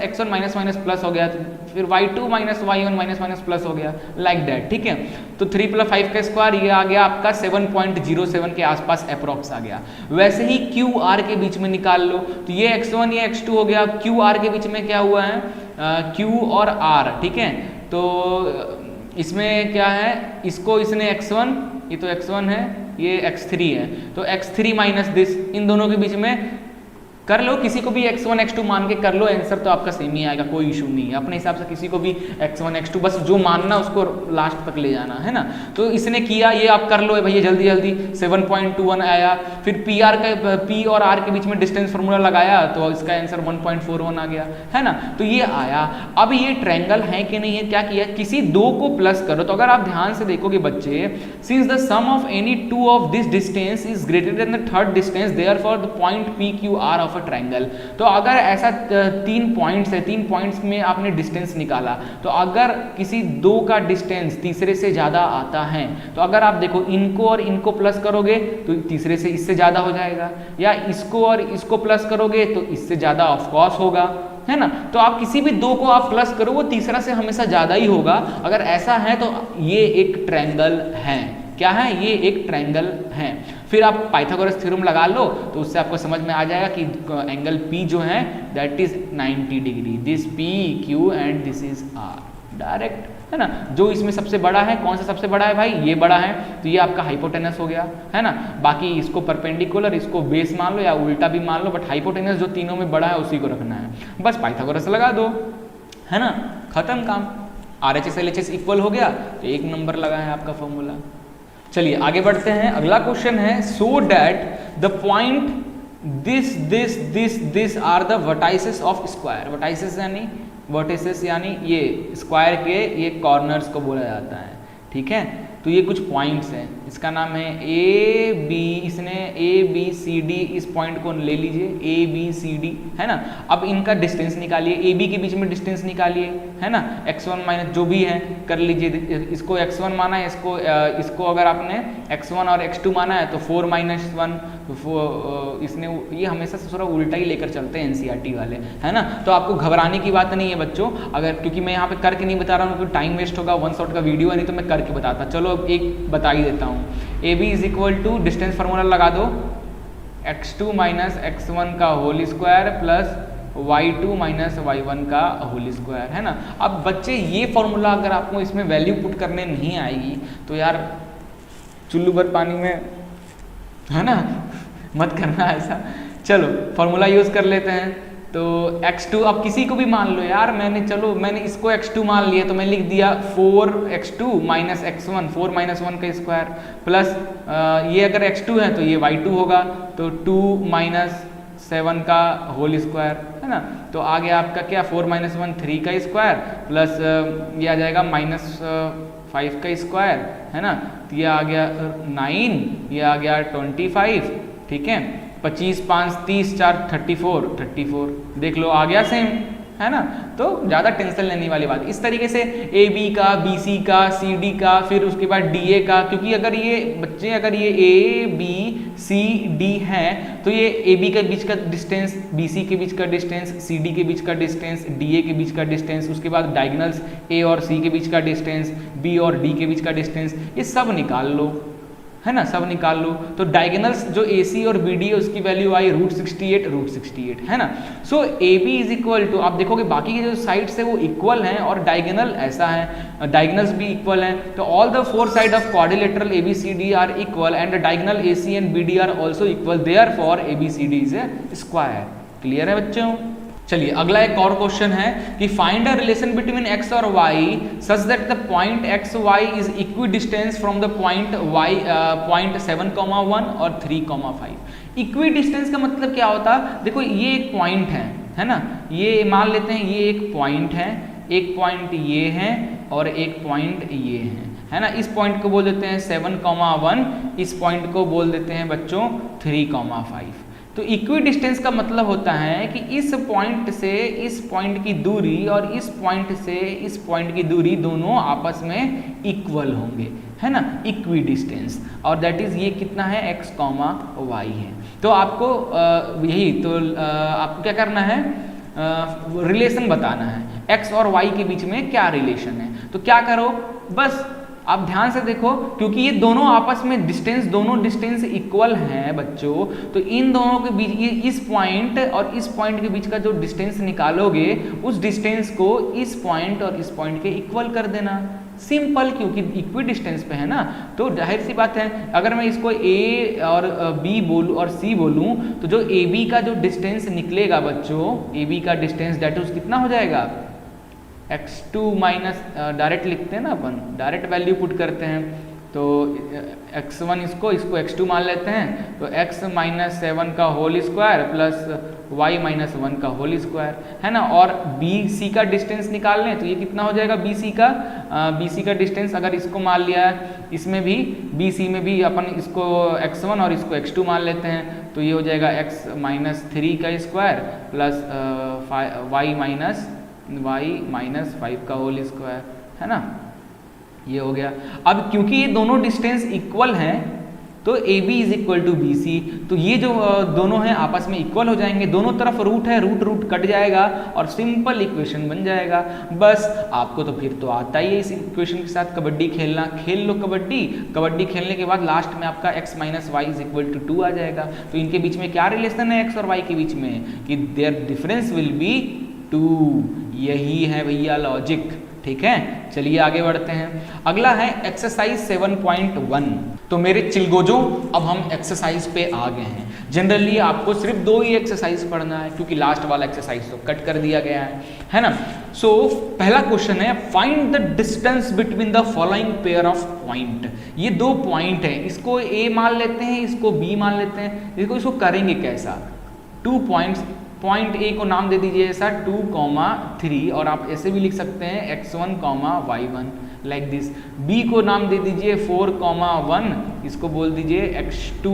x1 minus minus plus हो गया, तो फिर y2 - y1 minus minus plus हो गया, लाइक दैट, ठीक है। तो 3 + 5 का स्क्वायर ये आ गया आपका 7.07 के आसपास अप्रॉक्स आ गया। वैसे ही क्यू आर के बीच में निकाल लो, तो ये x1 ये x2 हो गया, क्यू आर के बीच में क्या हुआ है q और r, ठीक है। तो इसमें क्या है, इसको इसने x1, ये तो x1 है, ये x3 है, तो x3 - दिस, इन दोनों के बीच में कर लो, किसी को भी x1 x2 मान के कर लो, आंसर तो आपका सेम ही आएगा, कोई इशू नहीं है। अपने हिसाब से किसी को भी x1 x2 बस जो मानना उसको लास्ट तक ले जाना है ना। तो इसने किया, ये आप कर लो भैया जल्दी जल्दी, 7.21 आया। फिर P और R के बीच में डिस्टेंस फार्मूला लगाया तो इसका आंसर 1.41 आ गया, है ना। तो ये आया। अब ये ट्रायंगल है कि नहीं है, क्या किया, किसी दो को प्लस करो। तो अगर आप ध्यान से देखोगे बच्चे, since the sum of any two of this distance is greater than the third distance, therefore the point PQR of triangle. तो अगर ऐसा 3 पॉइंट्स है, 3 पॉइंट्स में आपने डिस्टेंस निकाला, तो अगर किसी दो का डिस्टेंस तीसरे से ज्यादा आता है, तो अगर आप देखो इनको और इनको प्लस करोगे तो तीसरे से इससे ज्यादा हो जाएगा, या इसको और इसको प्लस करोगे तो इससे ज्यादा ऑफ कोर्स होगा, है ना। तो आप किसी भी दो को आप प्लस करो वो तीसरा से हमेशा ज्यादा ही होगा। अगर ऐसा है तो ये एक ट्रायंगल है। क्या है, ये एक ट्रायंगल है। फिर आप पाइथागोरस थ्योरम लगा लो तो उससे आपको समझ में आ जाएगा कि एंगल P जो है that is 90 degree, this PQ and this is R, direct, है ना। जो इसमें सबसे बड़ा है, कौन सा सबसे बड़ा है भाई, ये बड़ा है, तो ये आपका हाइपोटेनस हो गया, है ना। बाकी इसको परपेंडिकुलर, इसको बेस मान लो या उल्टा भी मान लो, बट हाइपोटेनस जो तीनों में बड़ा है उसी को रखना है। बस पाइथागोरस लगा दो, है ना, खत्म काम। RHS LHS इक्वल हो गया तो 1 नंबर लगा है आपका फॉर्मूला। चलिए आगे बढ़ते हैं। अगला क्वेश्चन है, so that the point this are the vertices of square. Vertices यानी ये स्क्वायर के ये कॉर्नर्स को बोला जाता है, ठीक है। तो ये कुछ पॉइंट्स हैं, इसका नाम है A B, इसने ABCD, इस पॉइंट को ले लीजिए ABCD, है ना। अब इनका डिस्टेंस निकालिए, AB के बीच में डिस्टेंस निकालिए, है ना। x1 माइनस जो भी है कर लीजिए, इसको x1 माना है, इसको अगर आपने x1 और x2 माना है तो 4 - 1, इसने ये हमेशा से थोड़ा उल्टा ही लेकर चलते हैं NCERT वाले, है ना। तो आपको घबराने की बात नहीं है बच्चों, अगर क्योंकि मैं यहाँ पे करके नहीं बता रहा हूँ क्योंकि टाइम वेस्ट होगा, 1 शॉट का वीडियो है, नहीं तो मैं करके बताता। चलो अब एक बता ही देता हूँ। AB = डिस्टेंस फार्मूला लगा दो, x2 - x1 का whole square plus y2 - y1 का होल स्क्वायर, है ना। अब बच्चे ये फॉर्मूला अगर आपको इसमें वैल्यू पुट करने नहीं आएगी तो यार चुल्लू भर पानी में, है ना, मत करना ऐसा। चलो फॉर्मूला यूज कर लेते हैं। तो x2 अब किसी को भी मान लो यार, मैंने इसको x2 मान लिया तो मैं लिख दिया 4x2 - x1, 4 - 1 का स्क्वायर प्लस ये अगर x2 है तो ये y2 होगा, तो 2 - 7 का होल स्क्वायर, है ना। तो आ गया आपका क्या, 4 - 1 3 का स्क्वायर प्लस ये आ जाएगा -5 का स्क्वायर, है ना। तो ये आ गया 9, ये आ गया 25, ठीक है। 25 5 30 4 34 देख लो आ गया सेम, है ना, तो ज़्यादा टेंशन लेने वाली बात। इस तरीके से ए बी का, बी सी का, सी डी का, फिर उसके बाद डी ए का, क्योंकि अगर ये बच्चे अगर ये ए बी सी डी हैं तो ये ए बी के बीच का डिस्टेंस, बी सी के बीच का डिस्टेंस, सी डी के बीच का डिस्टेंस, डी ए के बीच का डिस्टेंस, उसके बाद डायगोनल्स ए और सी के बीच का डिस्टेंस, बी और डी के बीच का डिस्टेंस, ये सब निकाल लो, है ना, सब निकाल लो। तो डायगोनल्स जो ए सी और बी डी है उसकी वैल्यू आई √68, है ना। So A B is equal to, आप देखोगे बाकी के जो साइड्स है वो इक्वल हैं और डायगोनल ऐसा है, डायगोनल्स भी इक्वल हैं, तो all the four side of quadrilateral A B C D are equal and diagonal A C and B D are also equal, therefore A B C D is a square. Clear है बच्चों? चलिए अगला एक और question है कि find a relation between x और y such that the point x y is equidistant from the point y point 7,1 और 3,5। इक्वी डिस्टेंस का मतलब क्या होता है? देखो ये एक पॉइंट है ना, ये मान लेते हैं ये एक पॉइंट है, एक पॉइंट ये है और एक पॉइंट ये है ना। इस पॉइंट को बोल देते हैं 7,1, इस पॉइंट को बोल देते हैं बच्चों 3,5। तो इक्वी डिस्टेंस का मतलब होता है कि इस पॉइंट से इस पॉइंट की दूरी और इस पॉइंट से इस पॉइंट की दूरी दोनों आपस में इक्वल होंगे, है ना, इक्वी डिस्टेंस। और दैट इज ये कितना है, x, y है। तो आपको यही तो आपको क्या करना है, रिलेशन बताना है x और y के बीच में क्या रिलेशन है। तो क्या करो, बस आप ध्यान से देखो, क्योंकि ये दोनों आपस में डिस्टेंस, दोनों डिस्टेंस इक्वल हैं बच्चों, तो इन दोनों के बीच, ये इस पॉइंट और इस पॉइंट के बीच का जो डिस्टेंस निकालोगे उस डिस्टेंस को इस पॉइंट और इस पॉइंट के इक्वल कर देना। सिंपल, क्योंकि इक्वी डिस्टेंस पे है ना, तो जाहिर सी बात है अगर मैं इसको a और b बोलूँ और c बोलूँ तो जो ए बी का जो डिस्टेंस निकलेगा बच्चों, ए बी का डिस्टेंस दैट इज कितना हो जाएगा, x2 माइनस, डायरेक्ट लिखते हैं ना अपन, डायरेक्ट वैल्यू पुट करते हैं, तो x1 इसको x2 मान लेते हैं, तो x माइनस 7 का whole square plus y minus 1 का होल स्क्वायर, है ना। और बी सी का डिस्टेंस निकाल लें तो ये कितना हो जाएगा, बी सी का डिस्टेंस अगर इसको मान लिया है, इसमें भी बी सी में भी अपन इसको x1 और इसको x2 मान लेते हैं, तो ये हो जाएगा x माइनस 3 का स्क्वायर प्लस y माइनस 5 का होल स्क्वायर, है ना, ये हो गया। अब क्योंकि ये दोनों डिस्टेंस इक्वल हैं तो A B is equal to B C, तो ये जो दोनों हैं आपस में इक्वल हो जाएंगे, दोनों तरफ रूट है, रूट कट जाएगा और सिंपल इक्वेशन बन जाएगा। बस आपको तो फिर तो आता ही है इस इक्वेशन के साथ कबड्डी खेलना, खेल लो कबड्डी खेलने के बाद लास्ट में आपका x minus y is equal to 2 आ जाएगा। तो इनके बीच में क्या रिलेशन है x और y के बीच में, कि देयर डिफरेंस विल बी 2। यही है भैया लॉजिक, ठीक है। चलिए आगे बढ़ते हैं। अगला है एक्सरसाइज 7.1। तो मेरे चिलगोजों अब हम एक्सरसाइज पे आ गए हैं। जनरली आपको सिर्फ 2 ही एक्सरसाइज पढ़ना है क्योंकि लास्ट वाला एक्सरसाइज तो कट कर दिया गया है ना। सो पहला क्वेश्चन है, find the distance between the following pair of point. ये 2 पॉइंट है, इसको A मान लेते हैं, इसको B मान लेते हैं। इसको करेंगे कैसा, 2 पॉइंट्स, पॉइंट ए को नाम दे दीजिए ऐसा 2,3 और आप ऐसे भी लिख सकते हैं x1, y1 like this. B को नाम दे दीजिए 4,1, इसको बोल दीजिए x2,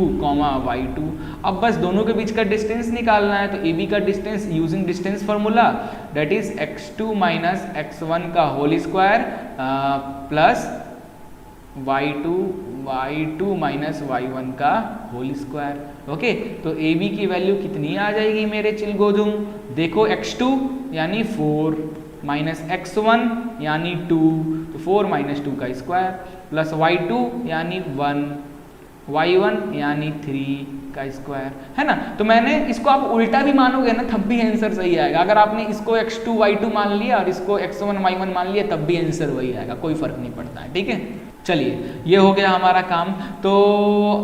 y2। अब बस दोनों के बीच का डिस्टेंस निकालना है, तो ए बी का distance using distance formula that is x2 minus x1 का whole square plus y2 minus y1 का होल स्क्वायर। ओके, तो ए बी की वैल्यू कितनी आ जाएगी मेरे चिलगोजुम, देखो x2 यानी 4 माइनस x1 यानी 2, तो 4 माइनस 2 का स्क्वायर प्लस y2 यानी 1, y1 यानी 3 का स्क्वायर, है ना। तो मैंने इसको आप उल्टा भी मानोगे ना तब भी आंसर सही आएगा। अगर आपने इसको x2 y2 मान लिया और इसको x1 y1 मान लिया तब भी आंसर वही आएगा, कोई फर्क नहीं पड़ता है, ठीक है। चलिए ये हो गया हमारा काम। तो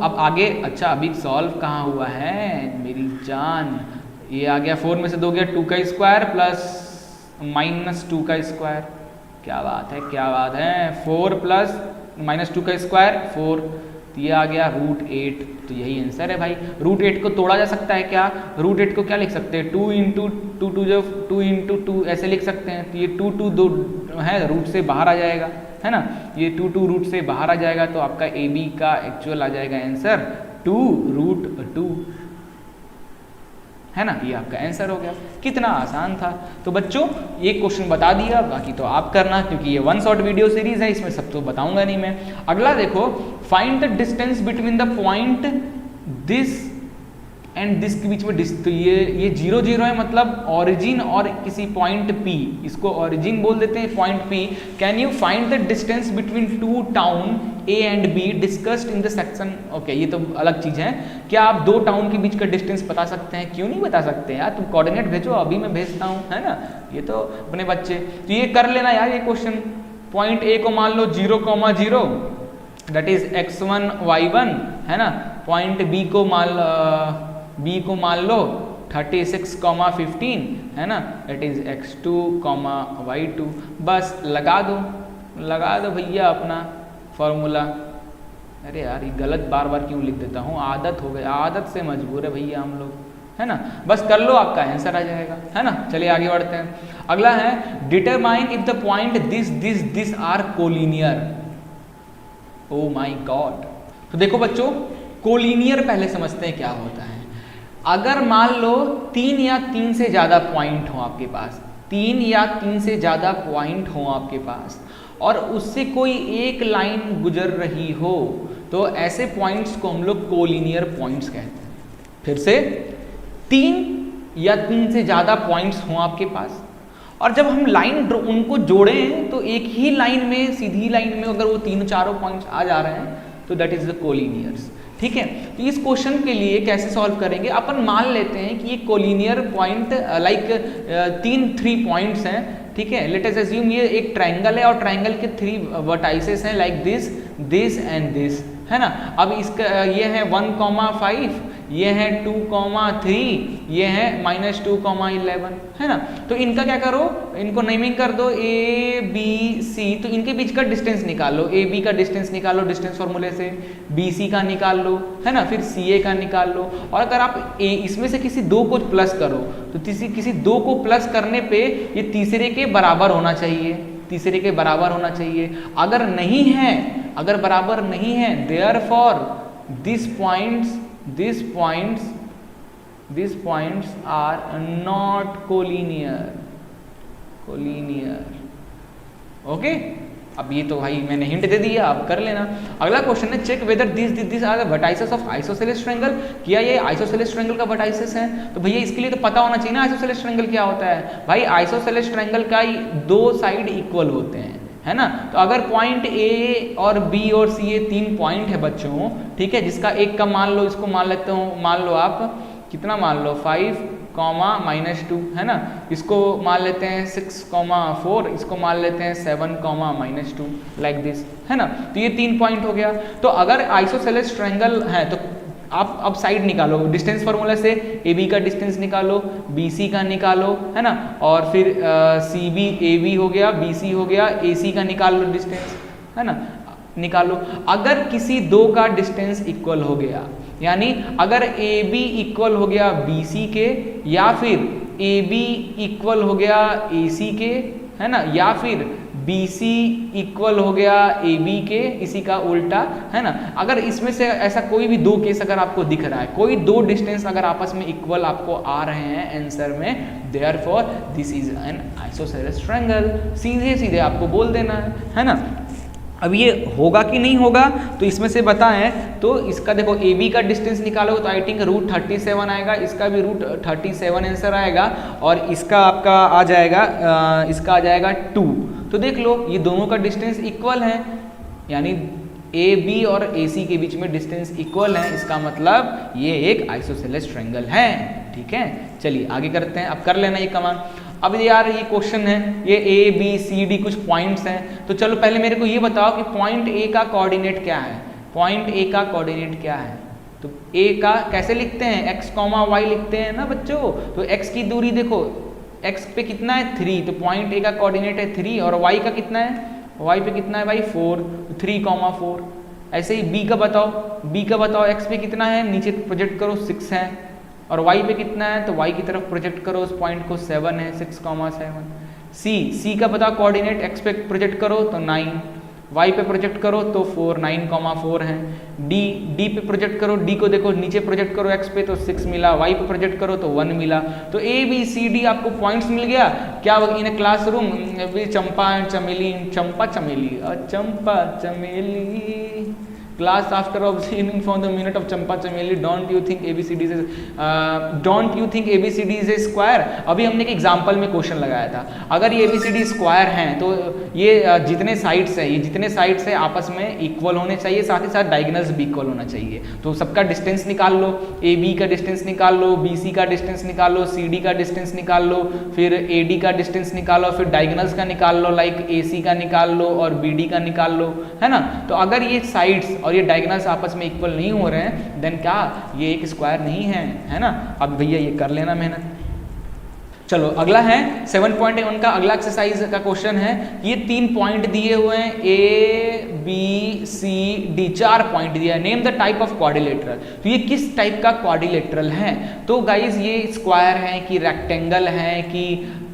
अब आगे, अच्छा अभी सॉल्व कहाँ हुआ है मेरी जान, ये आ गया 4 में से 2 गया 2 का स्क्वायर प्लस माइनस 2 का स्क्वायर। क्या बात है, क्या बात है, 4 प्लस माइनस 2 का स्क्वायर 4, तो ये आ गया √8। तो यही आंसर है भाई। √8 को तोड़ा जा सकता है क्या, √8 को क्या लिख सकते हैं, 2 इंटू 2 ऐसे लिख सकते हैं। तो ये 2 2 है, रूट से बाहर आ जाएगा, है ना। ये 2 रूट से बाहर आ जाएगा तो आपका ए बी का एक्चुअल आ जाएगा आंसर 2√2, है ना। ये आपका आंसर हो गया, कितना आसान था। तो बच्चों ये क्वेश्चन बता दिया, बाकी तो आप करना, क्योंकि ये वन शॉट वीडियो सीरीज है, इसमें सब तो बताऊंगा नहीं मैं। अगला देखो, find the distance between the point this and this के बीच में तो ये 0 0 है, मतलब ओरिजिन और किसी पॉइंट P, इसको ओरिजिन बोल देते हैं, point P। Can you find the distance between two town A and B discussed in the section. Okay, ये तो अलग चीज है। क्या आप दो टाउन के बीच का डिस्टेंस बता सकते हैं? क्यों नहीं बता सकते यार, तुम कोऑर्डिनेट भेजो, अभी मैं भेजता हूँ, है ना। ये तो अपने बच्चे, तो ये कर लेना यार ये क्वेश्चन। पॉइंट A को मान लो 0, 0 दैट इज x1 y1, है ना। पॉइंट B को मान लो 36, 15, है ना, दैट इज x2, y2। बस लगा दो भैया अपना फॉर्मूला। अरे यार ये गलत बार बार क्यों लिख देता हूँ, आदत हो गई, आदत से मजबूर है भैया हम लोग, है ना। बस कर लो, आपका आंसर आ जाएगा, है ना। चलिए आगे बढ़ते हैं। अगला है, determine if the point this are collinear. Oh my god. तो देखो बच्चों, कोलिनियर पहले समझते हैं क्या होता है। अगर मान लो 3 या 3 से ज़्यादा पॉइंट हो आपके पास, 3 या 3 से ज़्यादा पॉइंट हो आपके पास, और उससे कोई एक लाइन गुजर रही हो, तो ऐसे पॉइंट्स को हम लोग कोलिनियर पॉइंट्स कहते हैं। फिर से, 3 या 3 से ज़्यादा पॉइंट्स हों आपके पास, और जब हम लाइन उनको जोड़ें तो एक ही लाइन में, सीधी लाइन में अगर वो 3-4 पॉइंट्स आ जा रहे हैं, तो दैट इज द कोलिनियर्स। ठीक है, तो इस क्वेश्चन के लिए कैसे सॉल्व करेंगे, अपन मान लेते हैं कि ये कोलिनियर पॉइंट लाइक 3 पॉइंट्स हैं। ठीक है, लेट अस अज्यूम ये एक ट्रायंगल है और ट्रायंगल के 3 वर्टाइसेस हैं, लाइक दिस एंड दिस, है ना। अब इसका ये है 1,5, ये है 2,3, ये है -2,11, है ना। तो इनका क्या करो, इनको नेमिंग कर दो ABC। तो इनके बीच का डिस्टेंस निकाल लो, AB का डिस्टेंस निकालो डिस्टेंस फॉर्मूले से, BC का निकाल लो, है ना, फिर CA का निकाल लो। और अगर आप इसमें से किसी 2 को प्लस करो, तो किसी 2 को प्लस करने पे ये तीसरे के बराबर होना चाहिए, तीसरे के बराबर होना चाहिए। अगर नहीं है, अगर बराबर नहीं है, therefore these points are not collinear। Okay, अब ये तो भाई मैंने हिंट दे दिया, आप कर लेना। अगला क्वेश्चन है, check whether this are the vertices of isosceles triangle. क्या ये आइसोसेलेस ट्रायंगल का वर्टाइसेस है? तो भैया इसके लिए तो पता होना चाहिए ना आइसोसेलेस ट्रायंगल क्या होता है। भाई आइसोसेलेस ट्रायंगल का 2 साइड इक्वल होते हैं, है ना। तो अगर पॉइंट A और B और C, ये 3 पॉइंट है बच्चों, ठीक है, जिसका एक का मान लो, इसको मान लेते हो, मान लो आप कितना मान लो 5, -2, है ना। इसको मान लेते हैं 6, 4, इसको मान लेते हैं 7, -2, लाइक दिस, है ना। तो ये 3 पॉइंट हो गया। तो अगर आइसोसेलेस ट्रायंगल है तो आप अब साइड निकालो, डिस्टेंस फार्मूला से AB का डिस्टेंस निकालो, BC का निकालो, है ना, और फिर CB AB हो गया, BC हो गया, AC का निकाल लो डिस्टेंस, है ना, निकालो। अगर किसी 2 का डिस्टेंस इक्वल हो गया, यानी अगर AB इक्वल हो गया BC के, या फिर AB इक्वल हो गया AC के, है ना, या फिर BC इक्वल हो गया AB के, इसी का उल्टा, है ना। अगर इसमें से ऐसा कोई भी 2 केस अगर आपको दिख रहा है, कोई 2 डिस्टेंस अगर आपस में इक्वल आपको आ रहे हैं आंसर में, therefore this is an isosceles triangle. सीधे सीधे आपको बोल देना है ना। अब ये होगा कि नहीं होगा, तो इसमें से बताएं, तो इसका देखो AB का डिस्टेंस निकालोगे तो आई थिंक √37 आएगा, इसका भी √37 आंसर आएगा, और इसका आपका आ जाएगा, इसका आ जाएगा 2। तो देख लो ये दोनों का डिस्टेंस इक्वल है, यानी AB और AC के बीच में डिस्टेंस इक्वल है, इसका मतलब ये एक आइसोसेलेस ट्रायंगल है। ठीक है, चलिए आगे करते हैं, अब कर लेना ये कमान। अब यार ये क्वेश्चन है, ये ABCD कुछ पॉइंट्स हैं, तो चलो पहले मेरे को ये बताओ कि पॉइंट A का कोऑर्डिनेट क्या है। पॉइंट A का कोऑर्डिनेट क्या है? तो A का कैसे लिखते हैं, x, y लिखते हैं ना बच्चों। तो x की दूरी देखो, x पे कितना है 3, तो पॉइंट A का कोऑर्डिनेट है 3, और y का कितना है, y पे कितना है भाई 4, 3, 4। ऐसे ही B का बताओ, x पे कितना है, नीचे प्रोजेक्ट करो 6 है, और y पे कितना है, तो y की तरफ प्रोजेक्ट करो उस पॉइंट को, 7 है, 6, 7। C का बताओ कोऑर्डिनेट, x पे प्रोजेक्ट करो तो 9, y पे प्रोजेक्ट करो तो 4 9,4 है। d पे प्रोजेक्ट करो, d को देखो नीचे प्रोजेक्ट करो x पे तो 6 मिला, y पे प्रोजेक्ट करो तो 1 मिला। तो a b c d आपको पॉइंट्स मिल गया। क्या इन ए क्लासरूम चंपा एंड चमेली, चंपा चमेली class after observing for the minute of Champa Chameli, don't you think ABCD is a square? अभी हमने एक एग्जांपल में क्वेश्चन लगाया था, अगर ये ABCD स्क्वायर हैं तो ये जितने साइड्स है, ये जितने साइड्स है आपस में इक्वल होने चाहिए, साथ ही साथ डायगोनल्स भी इक्वल होना चाहिए। तो सबका डिस्टेंस निकाल लो, AB का डिस्टेंस निकाल लो, BC का डिस्टेंस निकाल लो, CD का डिस्टेंस निकाल लो, फिर AD का डिस्टेंस निकालो, फिर डायगोनल्स का निकाल लो, लाइक AC का निकाल लो और BD का निकाल लो, है ना। तो अगर ये साइड्स और ये डायगोनल्स आपस में इक्वल नहीं हो रहे हैं, देन क्या ये एक स्क्वायर नहीं है ना। अब भैया ये कर लेना मेहनत। चलो अगला है 7.1 का अगला एक्सरसाइज का क्वेश्चन है। ये 3 पॉइंट दिए हुए हैं, A B C D, 4 point दिया है। Name the type of quadrilateral, तो ये किस टाइप का क्वाड्रिलेटरल है। तो गाइज ये स्क्वायर है कि रेक्टेंगल है कि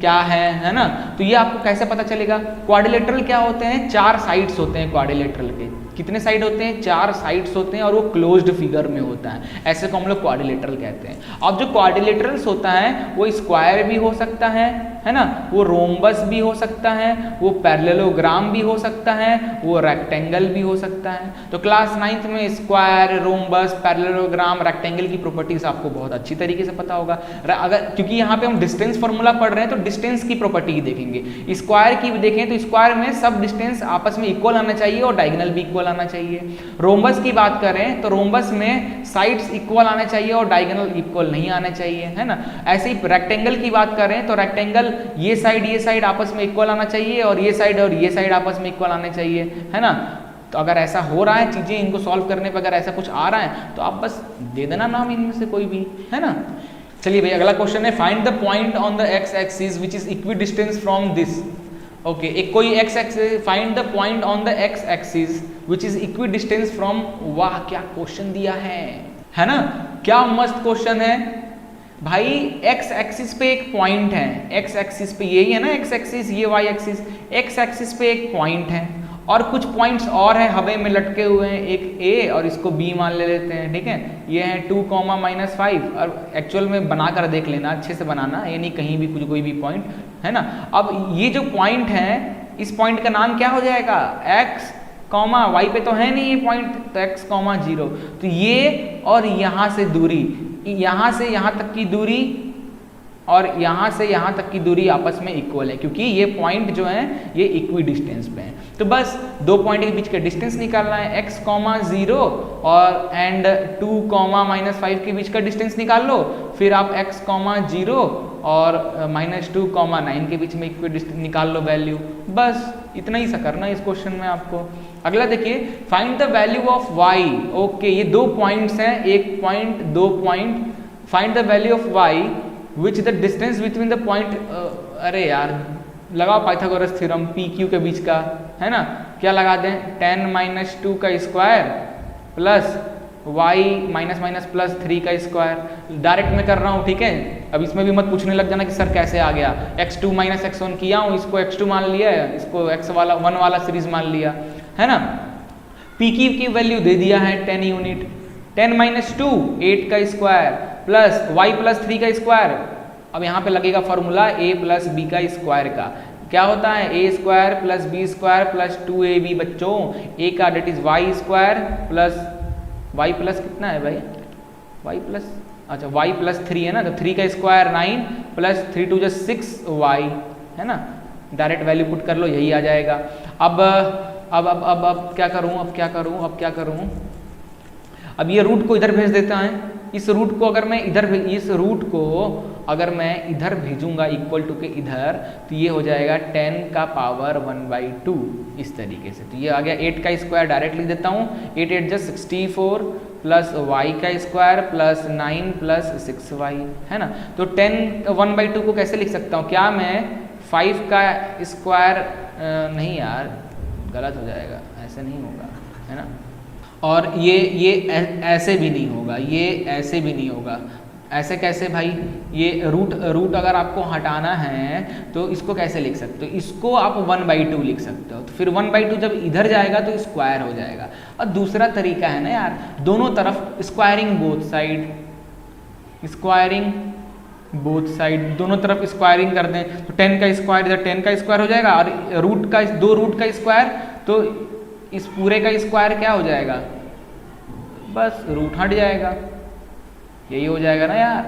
क्या है ना। तो ये आपको कैसे पता चलेगा। क्वाड्रिलेटरल क्या होते हैं, 4 साइड्स होते हैं क्वाड्रिलेटरल के। कितने साइड होते हैं, 4 साइड्स होते हैं और वो क्लोज्ड फिगर में होता है, ऐसे को हम लोग क्वाड्रिलेटरल कहते हैं। अब जो क्वाड्रिलेटरल्स होता है वो स्क्वायर भी हो सकता है ना, वो रोम्बस भी हो सकता है, वो पैरेललोग्राम भी हो सकता है, वो रेक्टेंगल भी हो सकता है। तो क्लास 9th में स्क्वायर, रोम्बस, पैरेललोग्राम, रेक्टेंगल की प्रॉपर्टीज आपको बहुत अच्छी तरीके से पता होगा। अगर क्योंकि यहाँ पे हम डिस्टेंस फॉर्मूला पढ़ रहे हैं तो डिस्टेंस की प्रॉपर्टी देखेंगे। स्क्वायर की देखें तो स्क्वायर में सब डिस्टेंस आपस में इक्वल आना चाहिए और डायगोनल भी इक्वल आना चाहिए। रोम्बस की बात करें तो रोम्बस में साइड्स इक्वल आने चाहिए और डायगोनल इक्वल नहीं आने चाहिए, है ना। ऐसे ही रेक्टेंगल की बात करें तो रेक्टेंगल ये साइड आपस में इक्वल आना चाहिए और ये साइड आपस में इक्वल आने चाहिए, है ना। तो अगर ऐसा हो रहा है, चीजें इनको सॉल्व करने पर अगर ऐसा कुछ आ रहा है तो आप बस दे देना नाम इनमें से कोई भी, है ना। चलिए भाई अगला क्वेश्चन है, find the point on the x axis which is equidistant from this. Okay, एक कोई x axis, find the point on the x axis which is equidistant from. वाह क्या क्वेश्चन दिया है ना, क्या मस्त क्वेश्चन है भाई। एक्स एक्सिस पे एक पॉइंट है, एक्स एक्सिस पे यही है ना एक्स एक्सिस, ये वाई एक्सिस, एक्स एक्सिस पे एक पॉइंट है और कुछ पॉइंट्स और हैं हवा में लटके हुए हैं, एक ए और इसको बी मान ले लेते हैं, ठीक है। ये है 2,-5 और एक्चुअल में बनाकर देख लेना, अच्छे से बनाना, ये नहीं कहीं भी कुछ कोई भी पॉइंट, है ना। अब ये जो पॉइंट है इस पॉइंट का नाम क्या हो जाएगा, x, y पे तो है नहीं ये पॉइंट, तो x, 0। तो ये और यहाँ से दूरी, यहाँ से यहाँ तक की दूरी और यहाँ से यहाँ तक की दूरी आपस में इक्वल है, क्योंकि ये पॉइंट जो है ये इक्वी डिस्टेंस पे है। तो बस 2 पॉइंट के बीच का डिस्टेंस निकालना है, x, 0 और एंड 2,-5 के बीच का डिस्टेंस निकाल लो। फिर आप x, 0 और -2,9 के बीच में इक्वी डिस्टेंस निकाल लो वैल्यू। बस इतना ही सा करना है इस क्वेश्चन में आपको। अगला देखिए, find the value of y। Okay, ये 2 पॉइंट्स हैं, 1 point 2 point. Find the value of y which the distance between the point. अरे यार लगाओ पाइथागोरस थ्योरम, पी क्यू के बीच का, है ना। क्या लगा दें, 10 - 2 का स्क्वायर प्लस y -+3 का स्क्वायर। डायरेक्ट में कर रहा हूँ, ठीक है। अब इसमें भी मत पूछने लग जाना कि सर कैसे आ गया, x2 - x1 किया हूँ, इसको x2 मान लिया, इसको x1 वाला सीरीज मान लिया, है ना। पी की वैल्यू दे दिया है 10 यूनिट, 10 - 2 8 का स्क्वायर प्लस y +3 का स्क्वायर। अब यहाँ पे लगेगा फॉर्मूला a + b का स्क्वायर का। क्या होता है, a² + b² + 2ab। बच्चों a का डेट is y² plus y plus कितना है भाई, y प्लस, अच्छा y +3 है ना, तो 3 का स्क्वायर 9 प्लस 3 × 2 = 6y, है ना। डायरेक्ट वैल्यू पुट कर लो, यही आ जाएगा। अब क्या करूँ, अब ये रूट को इधर भेज देता है। इस रूट को अगर मैं इधर भेजूंगा इक्वल टू के इधर, तो ये हो जाएगा 10 का पावर 1/2 इस तरीके से। तो ये आ गया 8 का स्क्वायर, डायरेक्ट लिख देता हूँ, 8 × 8 = 64 प्लस y का स्क्वायर प्लस 9 प्लस 6y, है ना। तो 10 1/2 को कैसे लिख सकता हूँ, क्या मैं 5 का स्क्वायर, नहीं यार गलत हो जाएगा, ऐसे नहीं होगा, है ना। और ये ऐसे भी नहीं होगा, ये ऐसे भी नहीं होगा, ऐसे कैसे भाई, ये रूट अगर आपको हटाना है तो इसको कैसे लिख सकते हो, इसको आप 1/2 लिख सकते हो, तो फिर 1/2 जब इधर जाएगा तो स्क्वायर हो जाएगा। और दूसरा तरीका है ना यार, दोनों तरफ squaring both side, squaring both side, दोनों तरफ स्क्वायरिंग कर दें तो 10 का स्क्वायर इधर 10 का स्क्वायर हो जाएगा, और रूट का 2 रूट का स्क्वायर तो इस पूरे का स्क्वायर क्या हो जाएगा, बस रूट हट जाएगा, यही हो जाएगा ना यार,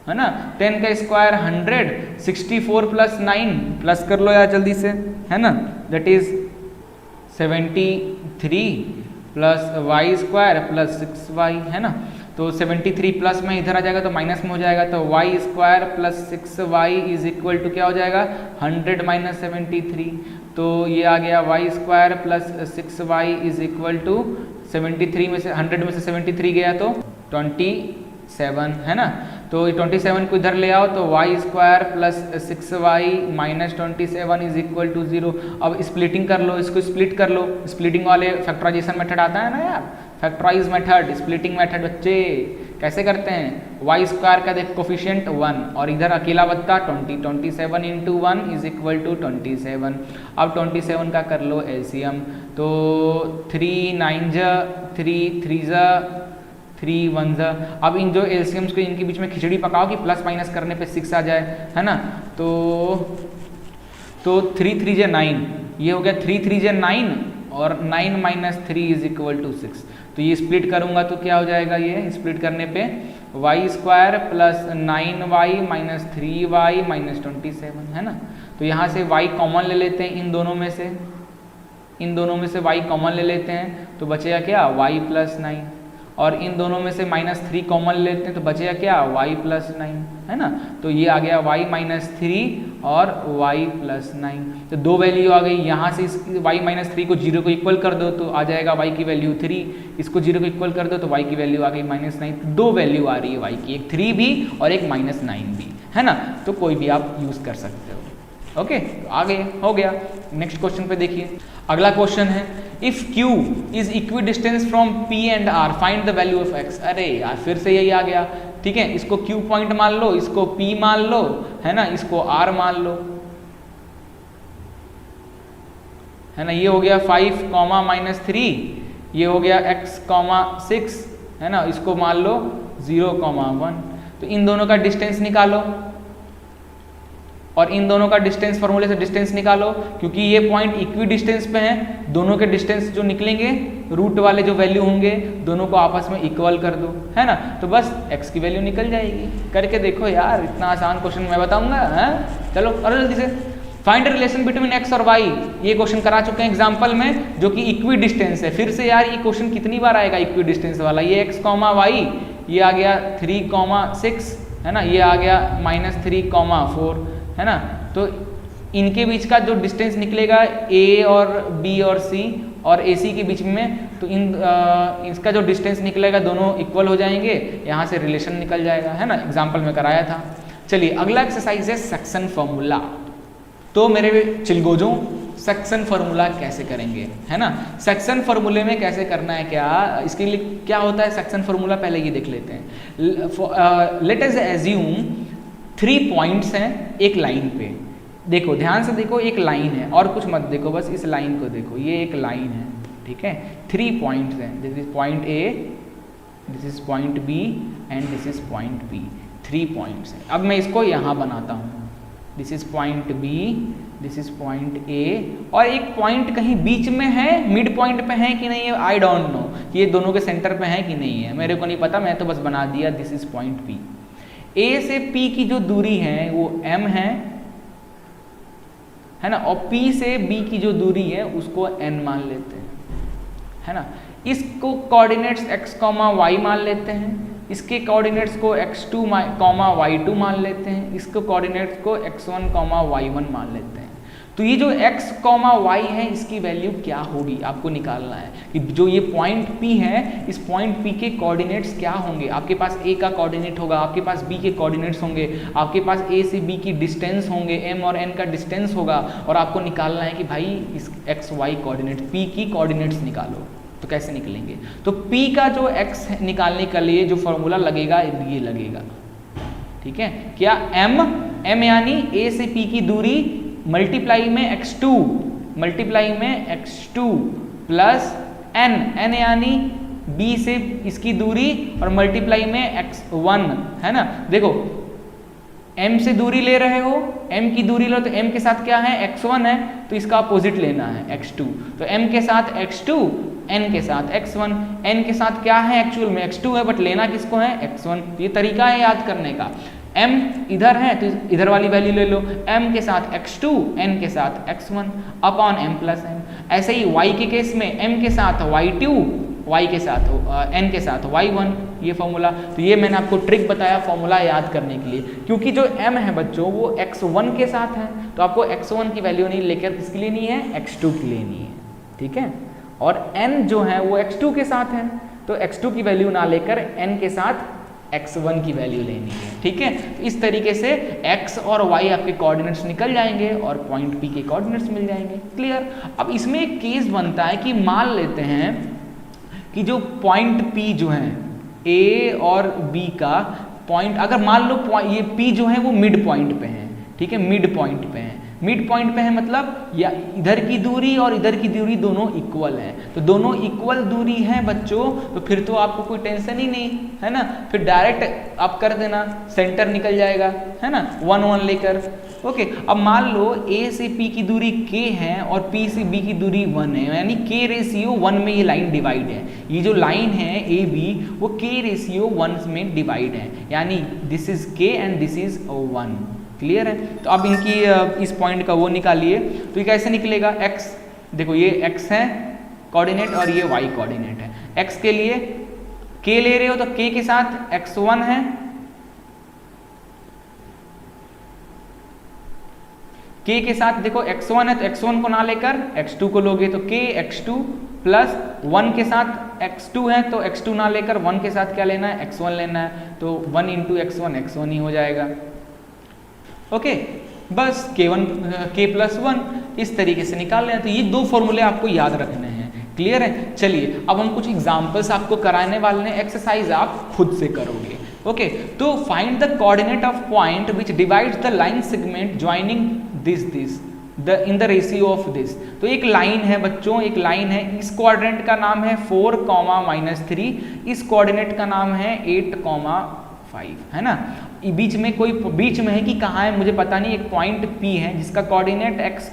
है ना। 10 का स्क्वायर 100, 64 प्लस 9 प्लस कर लो यार जल्दी से, है ना, that is 73 plus y square plus 6y, है ना। तो 73 प्लस में इधर आ जाएगा तो माइनस में हो जाएगा, तो y square plus 6y is equal to क्या हो जाएगा 100 माइनस 73, तो ये आ गया y square plus 6y is equal to 73 में से 100 में से 73 गया तो 27, है ना। तो 27 को इधर ले आओ तो y square plus 6y minus 27 is equal to 0। अब स्प्लिटिंग कर लो, इसको स्प्लिट कर लो, स्प्लिटिंग वाले फैक्टराइजेशन मेथड आता है ना यार, फैक्टराइज मेथड, स्प्लिटिंग मेथड बच्चे कैसे करते हैं, वाई स्क्वायर का देख कोफिशिएंट 1 और इधर अकेला बत्ता 20, 27 इंटू 1 इज इक्वल टू 27। अब 27 का कर लो एलसीएम, तो 3 9 जा 3 3 जा 3 1 जा। अब इन जो एलसीएम्स को इनके बीच में खिचड़ी पकाओ कि प्लस माइनस करने पे 6 आ जाए, है ना। तो 3 3 जा 9, ये हो गया 3 3 जा 9 और 9 माइनस 3 इज इक्वल टू 6। तो ये स्प्लिट करूंगा तो क्या हो जाएगा, ये स्प्लिट करने पे y square plus 9y minus 3y minus 27, है ना। तो यहाँ से y कॉमन ले लेते हैं, इन दोनों में से y कॉमन ले लेते हैं तो बचेगा क्या y प्लस 9, और इन दोनों में से माइनस 3 कॉमन लेते हैं तो बचेगा क्या y प्लस 9, है ना। तो ये आ गया y माइनस 3 और y प्लस 9, तो दो वैल्यू आ गई। यहाँ से इस y माइनस 3 को 0 को इक्वल कर दो तो आ जाएगा y की वैल्यू 3, इसको 0 को इक्वल कर दो तो y की वैल्यू आ गई माइनस 9। दो वैल्यू आ रही है y की, एक 3 भी और एक माइनस 9 भी, है ना। तो कोई भी आप यूज़ कर सकते हो। ओके, आ गए, हो गया। नेक्स्ट क्वेश्चन पे देखिए, अगला क्वेश्चन है if Q is equidistant from P and R find the value of X। अरे यार फिर से यही आ गया, ठीक है। इसको Q पॉइंट मान लो, इसको P मान लो, है ना, इसको R मान लो, है ना। ये हो गया 5 माइनस 3, ये हो गया x 6, है ना। इसको मान लो 0 1। तो इन दोनों का डिस्टेंस निकालो और इन दोनों का डिस्टेंस फॉर्मूले से डिस्टेंस निकालो, क्योंकि ये पॉइंट इक्वी डिस्टेंस पे हैं। दोनों के डिस्टेंस जो निकलेंगे, रूट वाले जो वैल्यू होंगे, दोनों को आपस में इक्वल कर दो, है ना। तो बस x की वैल्यू निकल जाएगी। करके देखो यार, इतना आसान क्वेश्चन मैं बताऊंगा, है। चलो करो जल्दी से। फाइंड रिलेशन बिटवीन x और y, ये क्वेश्चन करा चुके हैं एग्जाम्पल में, जो कि इक्वी डिस्टेंस है। फिर से यार ये क्वेश्चन कितनी बार आएगा इक्वी डिस्टेंस वाला, ये x y, ये आ गया 3 6, है ना, ये आ गया माइनस 3 4, है ना। तो इनके बीच का जो डिस्टेंस निकलेगा A और B और C और AC के बीच में, तो इसका जो डिस्टेंस निकलेगा दोनों इक्वल हो जाएंगे, यहाँ से रिलेशन निकल जाएगा, है ना। एग्जाम्पल में कराया था। चलिए अगला एक्सरसाइज है सेक्शन फॉर्मूला। तो मेरे चिलगोजों सेक्शन फार्मूला कैसे करेंगे, है ना। सेक्शन फार्मूले में कैसे करना है, क्या इसके लिए क्या होता है सेक्शन फार्मूला, पहले ये देख लेते हैं। लेट अस एज्यूम 3 पॉइंट्स हैं एक लाइन पे। देखो ध्यान से देखो, एक लाइन है और कुछ मत देखो, बस इस लाइन को देखो, ये एक लाइन है, ठीक है। 3 पॉइंट्स हैं, this is point A, this is point B and this is point B। 3 points हैं। अब मैं इसको यहाँ बनाता हूँ, this is point B, this is point A, और एक पॉइंट कहीं बीच में है, मिड पॉइंट पे है कि नहीं है, आई डोंट नो कि ये दोनों के सेंटर पे है कि नहीं है, मेरे को नहीं पता, मैं तो बस बना दिया this is point P। A से P की जो दूरी है वो m है ना, और P से B की जो दूरी है उसको n मान लेते हैं, है ना। इसको कोऑर्डिनेट्स x, y मान लेते हैं, इसके कोऑर्डिनेट्स को x2, y2 मान लेते हैं, इसको कोऑर्डिनेट्स को x1, y1 मान लेते हैं। तो ये जो x, y है, इसकी वैल्यू क्या होगी आपको निकालना है कि जो ये पॉइंट P है, इस पॉइंट P के कोऑर्डिनेट्स क्या होंगे। आपके पास A का कोऑर्डिनेट होगा, आपके पास B के कोऑर्डिनेट्स होंगे, आपके पास A से B की डिस्टेंस होंगे, m और n का डिस्टेंस होगा, और आपको निकालना है कि भाई इस x, y कोऑर्डिनेट P की कोऑर्डिनेट्स निकालो। तो कैसे निकलेंगे, तो P का जो x निकालने के लिए जो फॉर्मूला लगेगा ये लगेगा, ठीक है। क्या m यानी a से p की दूरी मल्टीप्लाई में x2 प्लस n यानी b से इसकी दूरी और मल्टीप्लाई में x1, है ना। देखो m से दूरी ले रहे हो, m की दूरी लो तो m के साथ क्या है x1 है, तो इसका अपोजिट लेना है x2। तो m के साथ x2, n के साथ x1, n के साथ क्या है एक्चुअल में x2 है, बट लेना किसको है x1। तो ये तरीका है याद करने का। m इधर है तो इधर वाली वैल्यू ले लो, m के साथ x2, n के साथ x1 upon m plus n। ऐसे ही y के केस में m के साथ y2, y के साथ n के साथ y1, ये फॉर्मूला। तो ये मैंने आपको ट्रिक बताया फॉर्मूला याद करने के लिए, क्योंकि जो m है बच्चों वो x1 के साथ है, तो आपको x1 की वैल्यू नहीं लेकर किसकी लेनी है, x2 की लेनी है, ठीक है। और n जो है वो x2 के साथ है, तो x2 की वैल्यू ना लेकर n के साथ x1 की वैल्यू लेनी है, ठीक है। तो इस तरीके से x और y आपके कोऑर्डिनेट्स निकल जाएंगे और पॉइंट P के कोऑर्डिनेट्स मिल जाएंगे। क्लियर। अब इसमें एक केस बनता है कि मान लेते हैं कि जो पॉइंट P जो है A और B का पॉइंट, अगर मान लो ये P जो है वो मिड पॉइंट पे है, ठीक है, मिड पॉइंट पे है। मिड पॉइंट पे है मतलब या इधर की दूरी और इधर की दूरी दोनों इक्वल है, तो दोनों इक्वल दूरी है बच्चों, तो फिर तो आपको कोई टेंशन ही नहीं है ना, फिर डायरेक्ट आप कर देना, सेंटर निकल जाएगा, है ना, 1 1 लेकर। ओके। अब मान लो A से P की दूरी K है और P से B की दूरी 1 है, यानी K रेशियो 1 में ये लाइन डिवाइड है। ये जो लाइन है AB वो K रेशियो 1 में डिवाइड है, यानी this is K and this is 1। Clear है। तो अब इनकी इस पॉइंट का वो निकालिए, तो ये कैसे निकलेगा, x, देखो ये x है कोऑर्डिनेट और ये y कोऑर्डिनेट है। x के लिए k ले रहे हो तो k के साथ x1 है, k के साथ देखो x1 है तो x1 को ना लेकर x2 को लोगे तो k x2 प्लस 1 के साथ x2 है तो x2 ना लेकर 1 के साथ क्या लेना है, x1 लेना है, तो 1 इंटू x1 ही हो जाएगा। ओके, बस k प्लस 1 इस तरीके से निकाल रहे हैं। तो ये दो फॉर्मूले आपको याद रखने हैं। क्लियर है। चलिए अब हम कुछ एग्जांपल्स आपको कराने वाले हैं, एक्सरसाइज आप खुद से करोगे। ओके, तो find the coordinate of point which divides the line segment joining this in the ratio of this. तो एक लाइन है बच्चों, एक लाइन है, इस कोऑर्डिनेट का नाम है 4, -3, इस कोऑर्डिनेट का नाम है 8, 5, है ना। बीच में है कि कहाँ है मुझे पता नहीं, एक पॉइंट P है जिसका कोऑर्डिनेट x,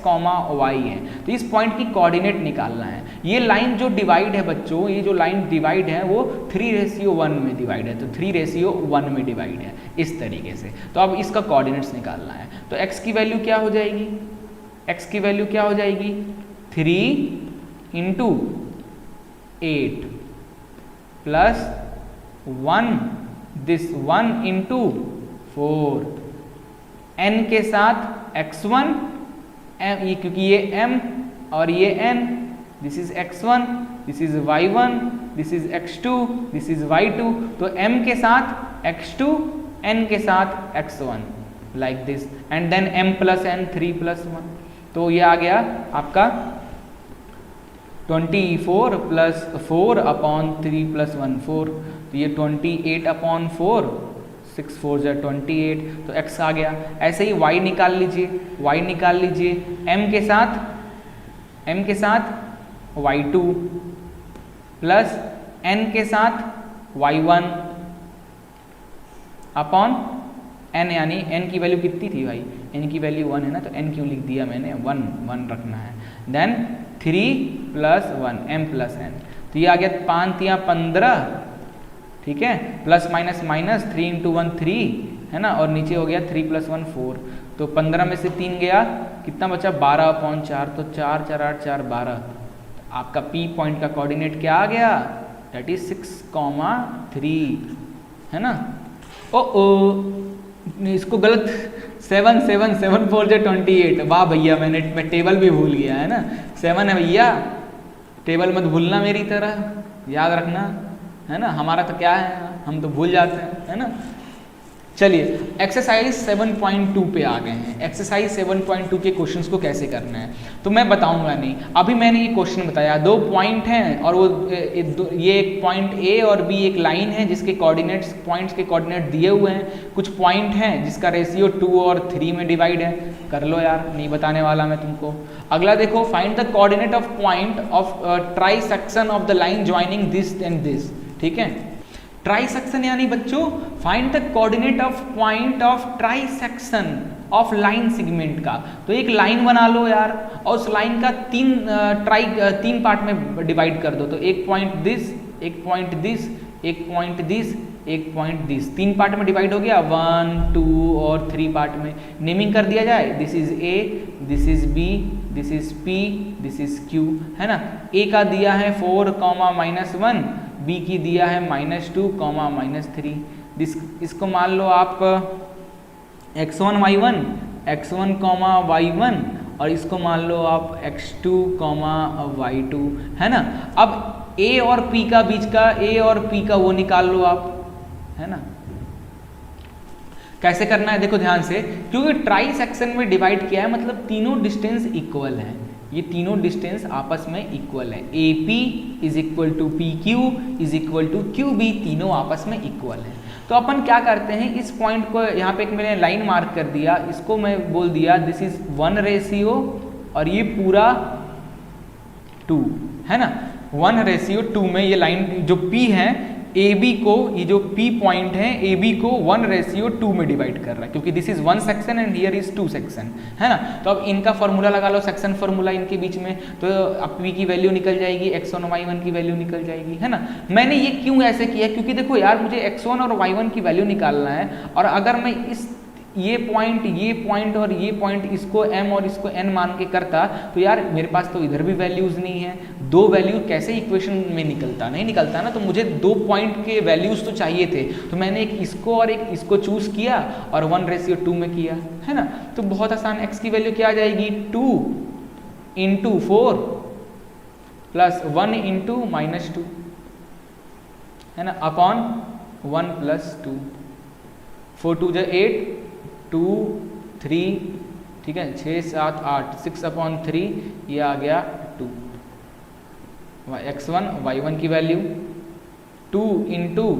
y है, तो इस पॉइंट की कोऑर्डिनेट निकालना है। ये लाइन जो डिवाइड है बच्चों, ये जो लाइन डिवाइड है वो 3:1 में डिवाइड है, तो 3:1 में डिवाइड है इस तरीके से। तो अब इसका कोऑर्डिनेट्स निकालना है, तो x की वैल्यू क्या हो जाएगी, x की वैल्यू क्या हो जाएगी, 3 × 8 प्लस 1, दिस 1 × 4, n के साथ x1, ये क्योंकि ये m और ये n, this is x1, this is y1, this is x2, this is y2, तो m के साथ x2, n के साथ x1, like this, and then m plus n, 3 + 1, तो ये आ गया आपका 24 + 4 अपॉन 3 + 1 4, तो ये 28/4, 6 4 = 28, तो x आ गया। ऐसे ही y निकाल लीजिए, m के साथ y2 प्लस n के साथ y1 अपॉन n, यानी n की वैल्यू कितनी थी भाई, n की वैल्यू 1 है ना, तो n क्यों लिख दिया मैंने, 1 रखना है। देन 3 + 1 m + n, तो ये आ गया 5 × 15, ठीक है, प्लस माइनस 3 × 1 3, है ना, और नीचे हो गया 3 + 1 4, तो 15 में से 3 गया, कितना बचा 12/4, तो 4 4 8 4 12, आपका P पॉइंट का कोऑर्डिनेट क्या आ गया, दैट इज 6,3, है ना। इसको गलत 7 7 7 4 = 28, वाह भैया मैं टेबल भी भूल गया, है ना, 7 है भैया, टेबल मत भूलना मेरी तरह, याद रखना, है ना, हमारा तो क्या है, हम तो भूल जाते हैं, है ना। चलिए एक्सरसाइज 7.2 पे आ गए हैं। एक्सरसाइज 7.2 के क्वेश्चंस को कैसे करना है तो मैं बताऊंगा नहीं। अभी मैंने ये क्वेश्चन बताया, 2 पॉइंट हैं और वो ये एक पॉइंट ए और बी एक लाइन है जिसके कोऑर्डिनेट्स, पॉइंट्स के कोऑर्डिनेट दिए हुए हैं। कुछ पॉइंट हैं जिसका रेशियो 2 और 3 में डिवाइड है। कर लो यार, नहीं बताने वाला मैं तुमको। अगला देखो, find the coordinate of point of try section of the line joining this and this. ठीक है, ट्राई सेक्शन यानी बच्चों find the coordinate of point of try section of line segment का। तो एक लाइन बना लो यार और उस लाइन का तीन पार्ट में डिवाइड कर दो। तो एक पॉइंट दिस, एक पॉइंट दिस, एक पॉइंट दिस, एक पॉइंट दिस, 3 पार्ट में डिवाइड हो गया। 1, 2 और 3 पार्ट में नेमिंग कर दिया जाए। This is A, this is B, this is P, this is Q, है ना। ए का दिया है 4, -1, बी की दिया है -2, -3। इसको मान लो आप x1 y1, x1 y1 और इसको मान लो आप x2 y2, है ना। अब a और p का बीच का, a और p का वो निकाल लो आप, है ना। कैसे करना है देखो ध्यान से, क्योंकि ट्राई सेक्शन में डिवाइड किया है मतलब तीनों डिस्टेंस इक्वल है। ये तीनों डिस्टेंस आपस में इक्वल है। AP is equal to PQ is equal to QB, तीनों आपस में इक्वल है। तो अपन क्या करते हैं, इस पॉइंट को यहाँ पे एक मैंने लाइन मार्क कर दिया, इसको मैं बोल दिया दिस इज 1:, और ये पूरा 2, है ना। 1:2 में ये लाइन जो P है, AB को, ये जो P पॉइंट है AB को 1:2 में डिवाइड कर रहा है, क्योंकि this is 1 section and here is 2 section, है ना। तो अब इनका फॉर्मूला लगा लो, सेक्शन फॉर्मूला इनके बीच में, तो अब P की वैल्यू निकल जाएगी, x1 y1 की वैल्यू निकल जाएगी, है ना। मैंने ये क्यों ऐसे किया, क्योंकि देखो यार मुझे x1 और y1 की वैल्यू निकालना है, और अगर मैं इस ये पॉइंट और ये पॉइंट इसको m और इसको n मान के करता तो यार मेरे पास तो इधर भी वैल्यूज नहीं है। 2 वैल्यू कैसे इक्वेशन में निकलता, नहीं निकलता ना। तो मुझे 2 पॉइंट के वैल्यूज तो चाहिए थे, तो मैंने एक इसको और एक इसको चूज किया और 1:2 में किया, है ना। तो बहुत आसान, x की वैल्यू क्या आ जाएगी, 2 × 4 प्लस 1 × -2, है ना, अपॉन 1 + 2। 4 × 2 = 8, 2 3, ठीक है, 6 7 8, 6/3, ये आ गया 2। x1 y1 की वैल्यू 2 ×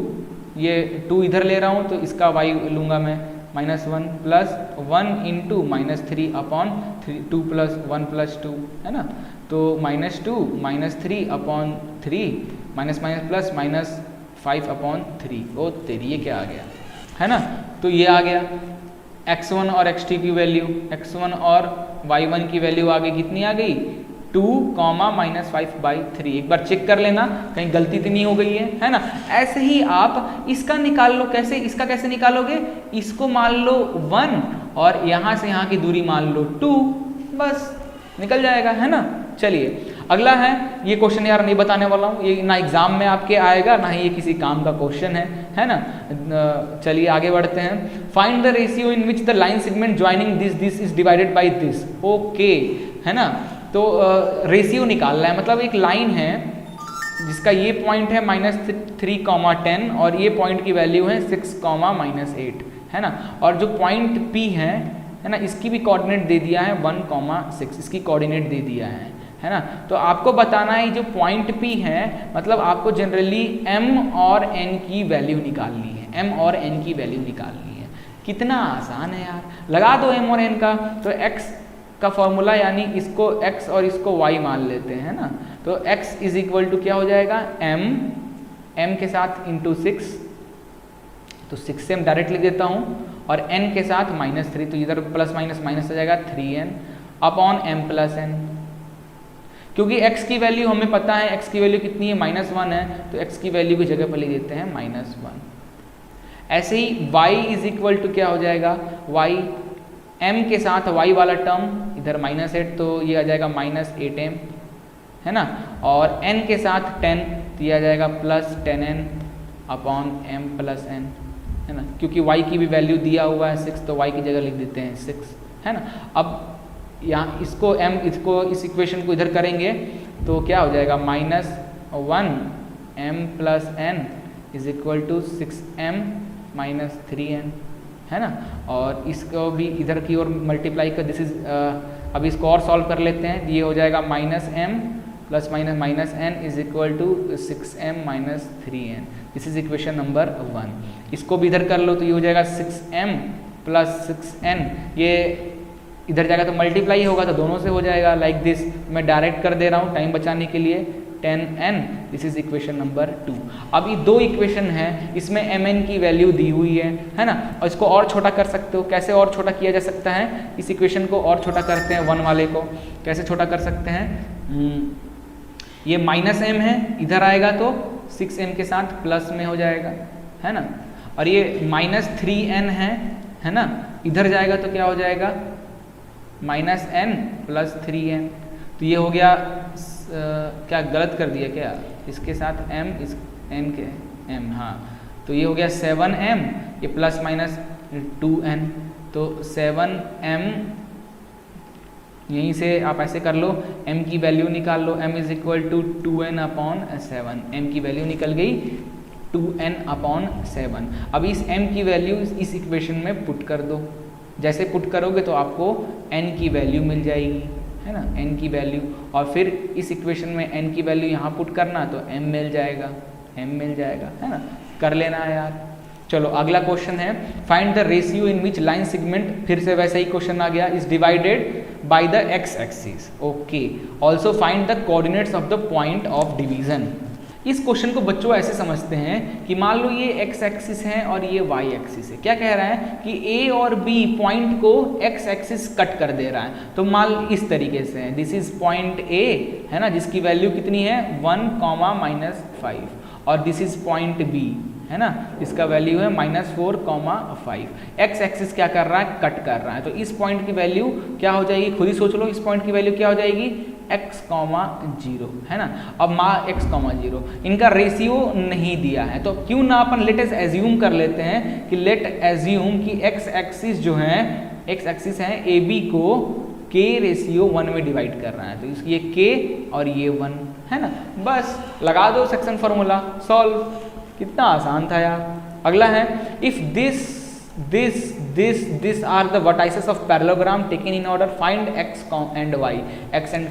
ये 2 इधर ले रहा हूँ तो इसका y लूँगा मैं -1 प्लस 1 × -3/3, 2 + 1 + 2, है ना। तो -2 -3/3 -+5/3। ओ तेरी, ये क्या आ गया, है ना। तो ये आ गया x1 और x2 की वैल्यू, x1 और y1 की वैल्यू आ गई, कितनी आ गई, 2, -5/3। एक बार चेक कर लेना कहीं गलती तो नहीं हो गई है ना। ऐसे ही आप इसका निकाल लो। कैसे, इसका कैसे निकालोगे, इसको मान लो 1 और यहाँ से यहाँ की दूरी मान लो 2, बस निकल जाएगा, है ना। चलिए अगला है, ये क्वेश्चन यार नहीं बताने वाला हूँ, ये ना एग्जाम में आपके आएगा ना ही ये किसी काम का क्वेश्चन है ना। चलिए आगे बढ़ते हैं। Find the ratio in which the line segment joining this is divided by this. Okay, है ना। तो रेशियो निकालना है, मतलब एक लाइन है जिसका ये पॉइंट है -3, 10 और ये पॉइंट की वैल्यू है 6, -8, है ना। और जो पॉइंट P है ना, इसकी भी कोऑर्डिनेट दे दिया है 1, 6, इसकी कोऑर्डिनेट दे दिया है ना। तो आपको बताना है जो पॉइंट P है, मतलब आपको जनरली m और n की वैल्यू निकालनी है, m और n की वैल्यू निकालनी है। कितना आसान है यार, लगा दो m और n का। तो x का फॉर्मूला यानी इसको x और इसको y मान लेते हैं ना। तो x = क्या हो जाएगा, m के साथ × 6, तो 6 से हम डायरेक्ट लिख देता हूँ, और n के साथ -3, तो इधर प्लस माइनस माइनस आ जाएगा 3n अपॉन m + n। क्योंकि x की वैल्यू हमें पता है, x की वैल्यू कितनी है, -1 है, तो x की वैल्यू की जगह पर लिख देते हैं -1। ऐसे ही y = क्या हो जाएगा, y m के साथ y वाला टर्म इधर -8, तो ये आ जाएगा -8m, है ना। और n के साथ 10, तो ये आ जाएगा +10n अपॉन m + n, है ना। क्योंकि y की भी वैल्यू दिया हुआ है 6, तो y की जगह लिख देते हैं 6, है ना। अब यहाँ इसको इस इक्वेशन को इधर करेंगे तो क्या हो जाएगा, -1 m + n = 6m - 3n, है ना, और इसको भी इधर की ओर मल्टीप्लाई कर, दिस इज अब इसको और सॉल्व कर लेते हैं, ये हो जाएगा -m plus minus n is equal to 6m minus 3n, this is equation number 1। इसको भी इधर कर लो तो ये हो जाएगा 6m प्लस 6n, ये इधर जाएगा तो मल्टीप्लाई होगा तो दोनों से हो जाएगा, लाइक दिस। मैं डायरेक्ट कर दे रहा हूँ टाइम बचाने के लिए, 10n, this is equation number 2। अब ये दो इक्वेशन है, इसमें mn की वैल्यू दी हुई है ना, और इसको और छोटा कर सकते हो। कैसे और छोटा किया जा सकता है, इस इक्वेशन को और छोटा करते हैं, 1 वाले को कैसे छोटा कर सकते हैं, ये -m है, इधर आएगा तो 6m के साथ प्लस में हो जाएगा, है ना, और ये -3n है ना, इधर जाएगा तो क्या हो जाएगा -n प्लस 3n, तो ये हो गया क्या गलत कर दिया क्या, इसके साथ m, इस n के m, हाँ, तो ये हो गया 7m, ये प्लस माइनस 2n, तो 7m, यहीं से आप ऐसे कर लो, m की वैल्यू निकाल लो, m is equal to 2n upon 7, m की वैल्यू निकल गई 2n अपॉन 7। अब इस m की वैल्यू इस इक्वेशन में पुट कर दो, जैसे पुट करोगे तो आपको n की वैल्यू मिल जाएगी, है ना, n की वैल्यू, और फिर इस इक्वेशन में n की वैल्यू यहाँ पुट करना तो m मिल जाएगा, है ना, कर लेना है यार। चलो अगला क्वेश्चन है, find the ratio in which line segment, फिर से वैसा ही क्वेश्चन आ गया, is divided by the x axis, okay, also find the coordinates of the point of division. इस क्वेश्चन को बच्चों ऐसे समझते हैं कि मान लो ये x एक्सिस है और ये y एक्सिस है, क्या कह रहा है कि a और b पॉइंट को x एक्सिस कट कर दे रहा है, तो मान इस तरीके से है, दिस इज पॉइंट a, है ना, जिसकी वैल्यू कितनी है 1, -5, और दिस इज पॉइंट b, है ना, इसका वैल्यू है -4, 5। x एक्सिस क्या कर रहा है, कट कर रहा है, तो इस पॉइंट की वैल्यू क्या हो जाएगी, खुद ही सोच लो, इस पॉइंट की वैल्यू क्या हो जाएगी x, 0, है ना। अब x, 0 इनका रेशियो नहीं दिया है, तो क्यों ना अपन लेट अस एज्यूम कर लेते हैं कि लेट एज्यूम कि x एक्सिस जो है, x एक्सिस है AB को k रेशियो 1 में डिवाइड कर रहा है, तो ये k और ये 1, है ना, बस लगा दो सेक्शन फॉर्मूला, सॉल्व, कितना आसान था यार। अगला है, if this are the vertices of parallelogram taken in order, find x and y, x and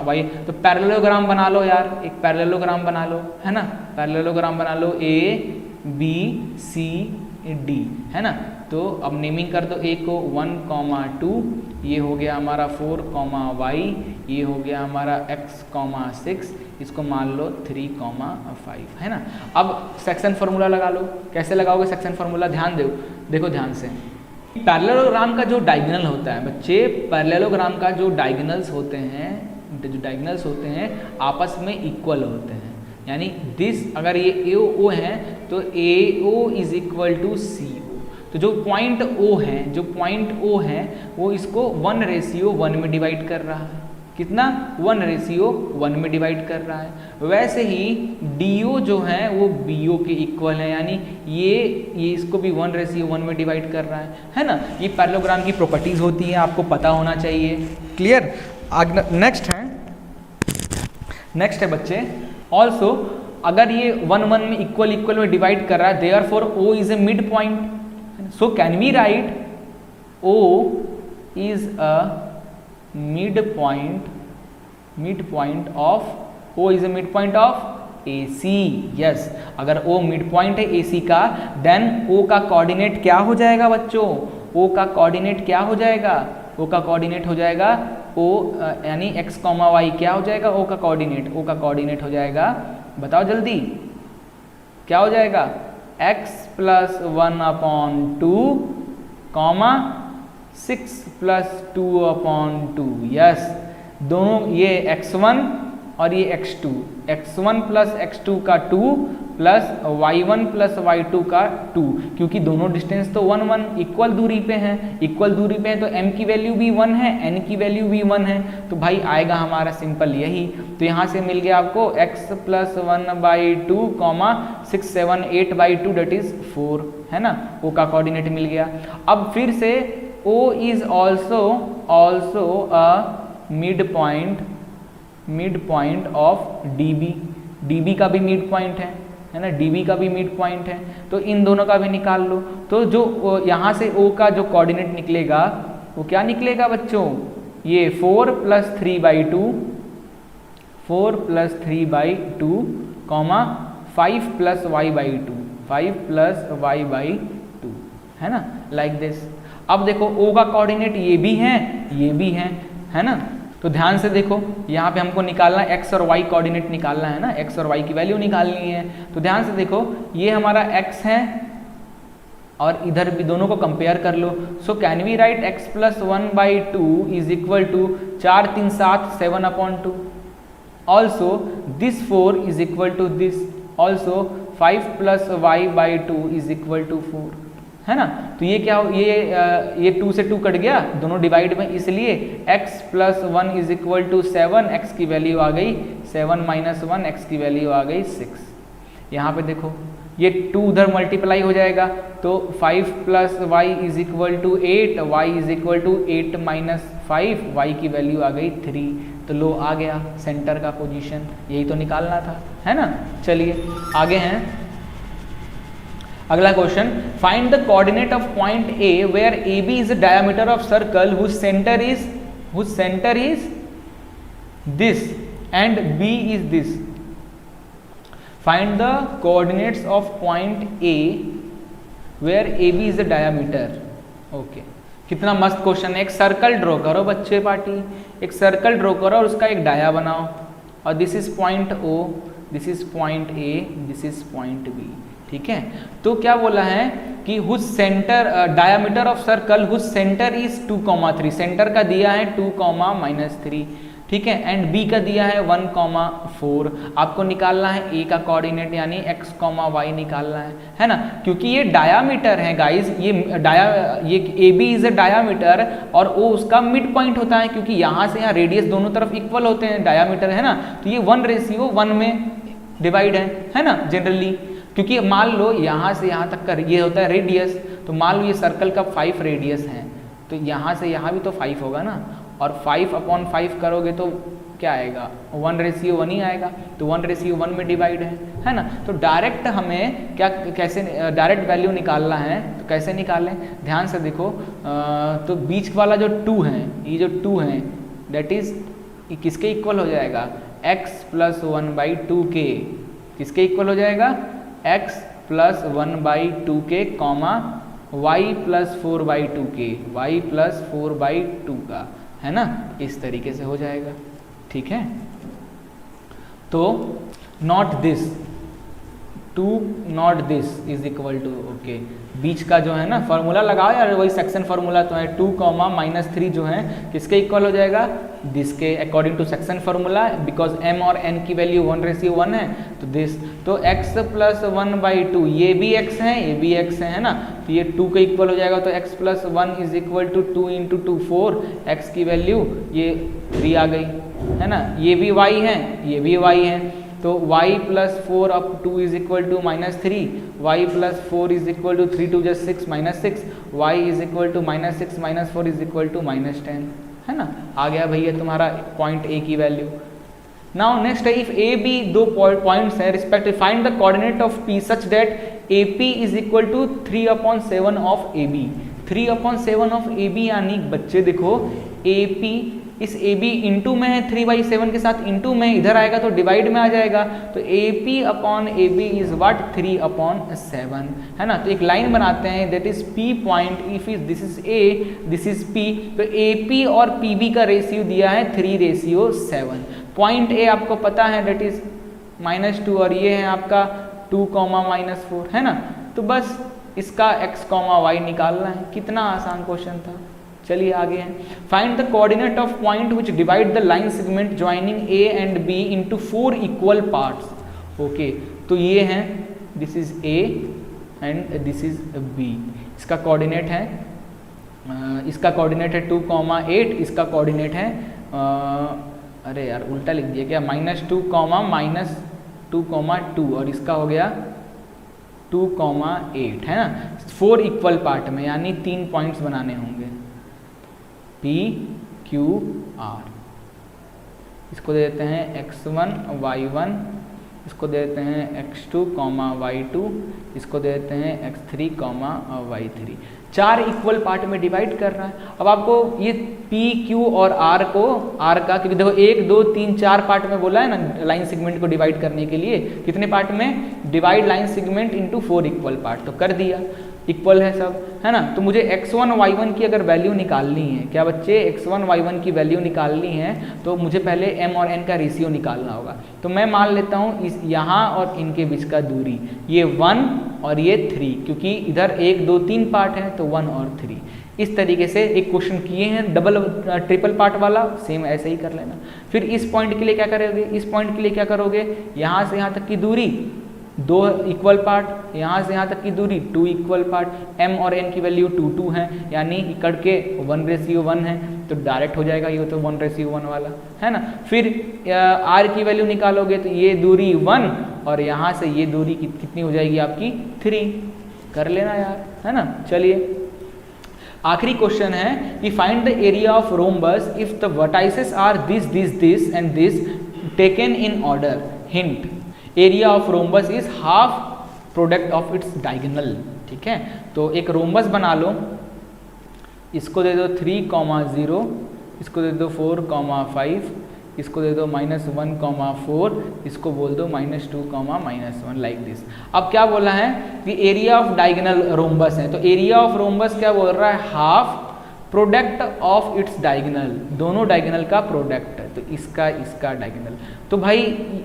y, तो पैरेललोग्राम बना लो यार, एक पैरेललोग्राम बना लो, है ना, पैरेललोग्राम बना लो, a b c d, है ना, तो अब नेमिंग कर दो, a को 1, 2, ये हो गया हमारा 4, y, ये हो गया हमारा x, 6, इसको मान लो 3, 5, है ना। अब सेक्शन फार्मूला लगा लो, कैसे लगाओगे सेक्शन फार्मूला, ध्यान दो, देखो ध्यान से, पैरेललोग्राम का जो डायगोनल होता है बच्चे, पैरेललोग्राम का जो डायगोनल्स होते हैं आपस में इक्वल होते हैं, यानी दिस अगर ये AO है तो AO is equal to CO, तो जो पॉइंट O है वो इसको 1:1 में डिवाइड कर रहा है, कितना 1:1 में डिवाइड कर रहा है। वैसे ही DO जो है वो BO के इक्वल है, यानी ये इसको भी 1:1 में डिवाइड कर रहा है ना। ये पैरेललोग्राम की प्रॉपर्टीज होती है, आपको पता होना चाहिए, क्लियर। नेक्स्ट है बच्चे, ऑल्सो अगर ये 1 में इक्वल में डिवाइड कर रहा है, therefore O is a mid point, so can we write O is a mid point of AC, yes, अगर O मिड पॉइंट है AC का, देन O का कोऑर्डिनेट क्या हो जाएगा बच्चों, O का कोऑर्डिनेट क्या हो जाएगा, O का कोऑर्डिनेट हो जाएगा O, यानी x, y क्या हो जाएगा, O का कोऑर्डिनेट हो जाएगा, बताओ जल्दी क्या हो जाएगा, x + 1/2, 6 + 2/2, यस, दोनों ये x1 और ये x2, x1 + x2 का 2 प्लस y1 + y2 का 2, क्योंकि दोनों डिस्टेंस तो 1, 1 इक्वल दूरी पे हैं, तो m की वैल्यू भी 1 है, n की वैल्यू भी 1 है, तो भाई आएगा हमारा सिंपल यही। तो यहाँ से मिल गया आपको x + 1/2, 6, 7, 8/2 दैट इज 4, है ना, O का कोऑर्डिनेट मिल गया। अब फिर से O is also a mid point of DB का भी मिड पॉइंट है ना, DB का भी मिड पॉइंट है, तो इन दोनों का भी निकाल लो। तो जो यहाँ से O का जो कोऑर्डिनेट निकलेगा वो क्या निकलेगा बच्चों, ये 4 + 3/2, 4 + 3/2, 5 + y/2, 5 + y/2, है ना, लाइक दिस। अब देखो O का कोऑर्डिनेट ये भी है ना, तो ध्यान से देखो यहाँ पे हमको निकालना x और y कोऑर्डिनेट निकालना है ना, x और y की वैल्यू निकालनी है। तो ध्यान से देखो ये हमारा x है और इधर भी दोनों को कंपेयर कर लो। So can we write x + 1/2 = 4 3 7 7/2। Also this 4 = this, also 5 + y/2 = 4, है ना। तो ये क्या हो, ये 2 से 2 कट गया, दोनों डिवाइड में, इसलिए x + 1 = 7, x की वैल्यू आ गई 7 - 1, x की वैल्यू आ गई 6। यहाँ पे देखो ये 2 उधर मल्टीप्लाई हो जाएगा, तो 5 + y = 8, y = 8 - 5, y की वैल्यू आ गई 3। तो लो आ गया सेंटर का पोजीशन, यही तो निकालना था, है ना। चलिए आगे हैं, अगला question, find the coordinate of point A where AB is the diameter of circle whose centre is this and B is this. Find the coordinates of point A where AB is the diameter. Okay, कितना मस्त question है। एक circle draw करो बच्चे party, एक circle draw करो और उसका एक डाया बनाओ, और this is point O, this is point A, this is point B, ठीक है। तो क्या बोला है कि whose centre diameter of circle whose centre is 2, 3, centre का दिया है 2, -3, ठीक है, एंड B का दिया है 1, 4। आपको निकालना है A का कोऑर्डिनेट यानी x, y निकालना है ना, क्योंकि ये डायामीटर है गाइस, ये AB इज अ डायामीटर और O उसका मिड पॉइंट होता है, क्योंकि यहाँ से यहाँ रेडियस दोनों तरफ इक्वल होते हैं, डायामीटर है ना, तो ये 1:1 में डिवाइड है ना जनरली, क्योंकि मान लो यहाँ से यहाँ तक का ये होता है रेडियस, तो मान लो ये सर्कल का 5 रेडियस है, तो यहाँ से यहाँ भी तो 5 होगा ना, और 5/5 करोगे तो क्या आएगा, 1:1 ही आएगा, तो 1:1 में डिवाइड है ना। तो डायरेक्ट हमें कैसे डायरेक्ट वैल्यू निकालना है, तो कैसे निकालें, ध्यान से देखो। तो बीच वाला जो 2 है, ये जो 2 है दैट इज किसके इक्वल हो जाएगा, x + 1/2k, किसके इक्वल हो जाएगा, x + 1/2k, y + 4/2k, y + 4/2 का, है ना, इस तरीके से हो जाएगा, ठीक है। तो not this 2 not this is equal to, okay, बीच का जो है ना फॉर्मूला लगाओ यार, वही सेक्शन फॉर्मूला तो है, 2, -3 जो है किसके इक्वल हो जाएगा, दिस के, according to section formula, because m और n की वैल्यू 1:1 है, तो दिस, तो x + 1/2, ये भी x है, ये भी x है ना, तो ये 2 के इक्वल हो जाएगा, तो x + 1 = 2 × 2 4, x की वैल्यू ये 3 आ गई, है ना, ये भी y है, ये भी y है, तो y + 4 + 2 = -3, y + 4 = 3 × 2 = 6, -6, y = -6 - 4 = -10, है ना। आ गया भैया तुम्हारा पॉइंट A की वैल्यू। नाउ नेक्स्ट है, इफ A B दो पॉइंट्स है respective, find the coordinate of P such that AP = 3/7 of AB। 3/7 of AB यानी बच्चे देखो AP, इस AB इंटू में है 3/7 के साथ, इंटू में इधर आएगा तो डिवाइड में आ जाएगा, तो AP/AB इज व्हाट, 3/7, है ना। तो एक लाइन बनाते हैं, that is P point, if is this is A, this is P, तो AP और PB का रेशियो दिया है 3:7। पॉइंट A आपको पता है दैट इज -2 और ये है आपका 2, -4, है ना। तो बस इसका x, y निकालना है, कितना आसान क्वेश्चन था। चलिए आगे हैं, find the coordinate of point which divide the line segment joining A and B into 4 equal parts. Okay, तो ये हैं, this is A and this is B, इसका कोऑर्डिनेट है, इसका कोऑर्डिनेट है 2, 8, इसका कोऑर्डिनेट है अरे यार उल्टा लिख दिया क्या, -2, -2, और इसका हो गया 2, 8, है ना। 4 इक्वल पार्ट में, यानी 3 पॉइंट्स बनाने होंगे, P, Q, R। इसको दे देते हैं x1, y1 इसको देते हैं x2 कॉमा y2, इसको देते हैं x3 comma y3। 4 equal part में डिवाइड कर रहा है। अब आपको ये p, q और r को r का, क्योंकि देखो 1 2 3 4 पार्ट में बोला है ना लाइन सेगमेंट को डिवाइड करने के लिए, कितने पार्ट में? Divide line segment into 4 equal part, तो कर दिया, इक्वल है सब, है ना। तो मुझे x1 y1 की अगर वैल्यू निकालनी है, क्या बच्चे, x1 y1 की वैल्यू निकालनी है तो मुझे पहले m और n का रेशियो निकालना होगा। तो मैं मान लेता हूँ इस यहाँ और इनके बीच का दूरी, ये 1 और ये 3, क्योंकि इधर 1 2 3 पार्ट है तो 1 और 3। इस तरीके से एक क्वेश्चन किए हैं डबल ट्रिपल पार्ट वाला, सेम ऐसे ही कर लेना। फिर इस पॉइंट के लिए क्या करोगे, इस पॉइंट के लिए क्या करोगे, यहाँ से यहाँ तक की दूरी 2 इक्वल पार्ट, यहाँ से यहाँ तक की दूरी 2 इक्वल पार्ट, m और n की वैल्यू 2 2 है, यानी इकड़ के 1:1 है, तो डायरेक्ट हो जाएगा ये तो 1:1 वाला, है ना। फिर r की वैल्यू निकालोगे तो ये दूरी 1 और यहाँ से ये दूरी कितनी हो जाएगी आपकी 3, कर लेना यार, है ना। चलिए आखिरी क्वेश्चन है कि find the area of rhombus if the vertices are this and this taken in order. Hint, area of rhombus is half product of its diagonal. ठीक है, तो एक रोम्बस बना लो, इसको दे दो 3,0, इसको दे दो 4,5, इसको दे दो -1,4, इसको बोल दो -2,-1 लाइक दिस। अब क्या बोला है कि एरिया ऑफ डायगोनल रोम्बस है, तो एरिया ऑफ रोम्बस क्या बोल रहा है, half product of its diagonal, दोनों डायगोनल का प्रोडक्ट है, तो इसका डायगोनल। तो भाई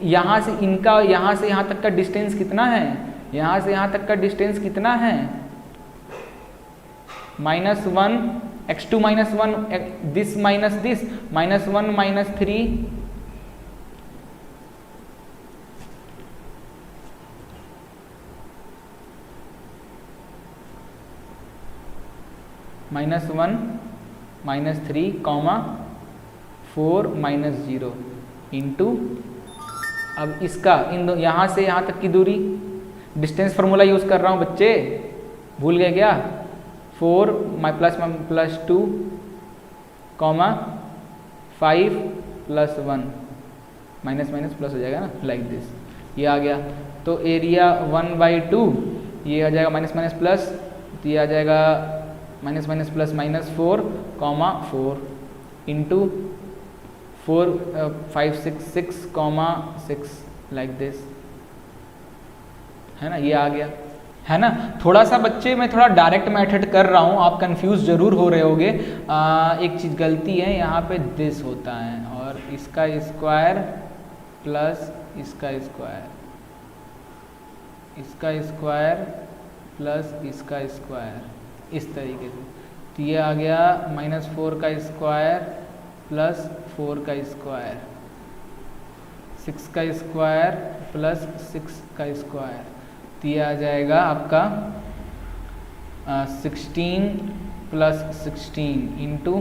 यहाँ से इनका, यहाँ से यहाँ तक का डिस्टेंस कितना है, यहाँ से यहाँ तक का डिस्टेंस कितना है, -1 x2 -1 this minus this, -1 -3 -1 -3 4 -0 into, अब इसका इन दो यहाँ से यहाँ तक की दूरी, डिस्टेंस फार्मूला यूज कर रहा हूँ बच्चे, भूल गए क्या, 4 +2, 5 +1, माइनस माइनस प्लस हो जाएगा ना, लाइक दिस, ये आ गया। तो एरिया 1/2, ये आ जाएगा माइनस माइनस प्लस, तो ये आ जाएगा minus minus plus -4, 4 into 4 5 6 6, like this, है ना, ये आ गया, है ना। थोड़ा सा बच्चे मैं थोड़ा डायरेक्ट मेथड कर रहा हूँ, आप कंफ्यूज जरूर हो रहे होगे। एक चीज़ गलती है, यहाँ पे दिस होता है और इसका स्क्वायर प्लस इसका स्क्वायर, इसका स्क्वायर प्लस इसका स्क्वायर, इस तरीके से। तो ये आ गया -4 का स्क्वायर प्लस 4 का स्क्वायर, 6 का स्क्वायर प्लस 6 का स्क्वायर, तो ये आ जाएगा आपका 16 + 16 इंटू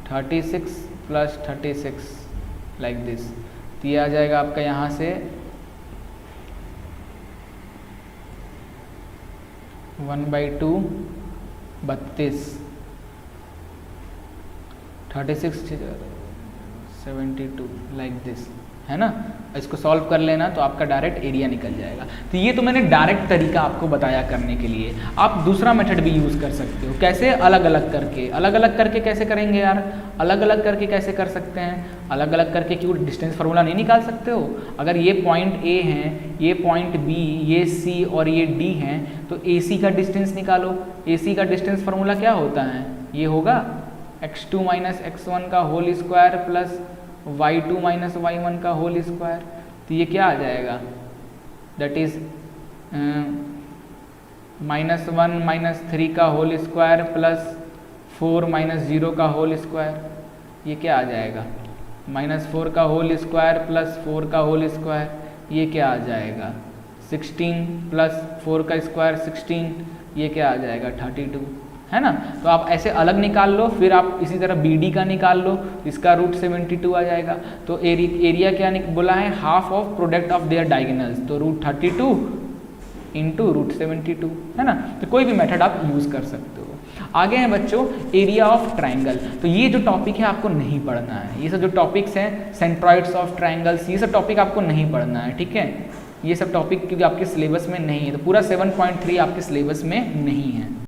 36 + 36, लाइक दिस। तो ये आ जाएगा आपका यहाँ से 1/2 32, 36 72, लाइक दिस, है ना। इसको सॉल्व कर लेना तो आपका डायरेक्ट एरिया निकल जाएगा। तो ये तो मैंने डायरेक्ट तरीका आपको बताया करने के लिए। आप दूसरा मेथड भी यूज़ कर सकते हो, कैसे, अलग अलग करके। अलग अलग करके कैसे करेंगे यार, अलग अलग करके कैसे कर सकते हैं, अलग अलग करके क्यों डिस्टेंस फार्मूला नहीं निकाल सकते हो। अगर ये पॉइंट ए है, ये पॉइंट बी, ये सी और ये डी हैं, तो ए सी का डिस्टेंस निकालो। ए सी का डिस्टेंस फार्मूला क्या होता है, ये होगा x2 - x1 का whole square plus y2 - y1 का होल स्क्वायर। तो ये क्या आ जाएगा, दैट इज -1 - 3 का होल स्क्वायर प्लस 4 - 0 का होल स्क्वायर। ये क्या आ जाएगा, -4 का होल स्क्वायर प्लस 4 का होल स्क्वायर। ये क्या आ जाएगा, 16 प्लस 4 का स्क्वायर 16। ये क्या आ जाएगा, 32, है ना। तो आप ऐसे अलग निकाल लो, फिर आप इसी तरह BD का निकाल लो, इसका √72 आ जाएगा। तो एरिया क्या बोला है, half of product of their diagonals, तो √32 इंटू √72, है ना। तो कोई भी मेथड आप यूज़ कर सकते हो। आगे हैं बच्चों एरिया ऑफ ट्राइंगल। तो ये जो टॉपिक है आपको नहीं पढ़ना है, ये सब जो टॉपिक्स हैं सेंट्रॉइड्स ऑफ ट्राइंगल्स, ये सब टॉपिक आपको नहीं पढ़ना है, ठीक है। ये सब टॉपिक क्योंकि आपके सिलेबस में नहीं है, तो पूरा 7.3 आपके सिलेबस में नहीं है।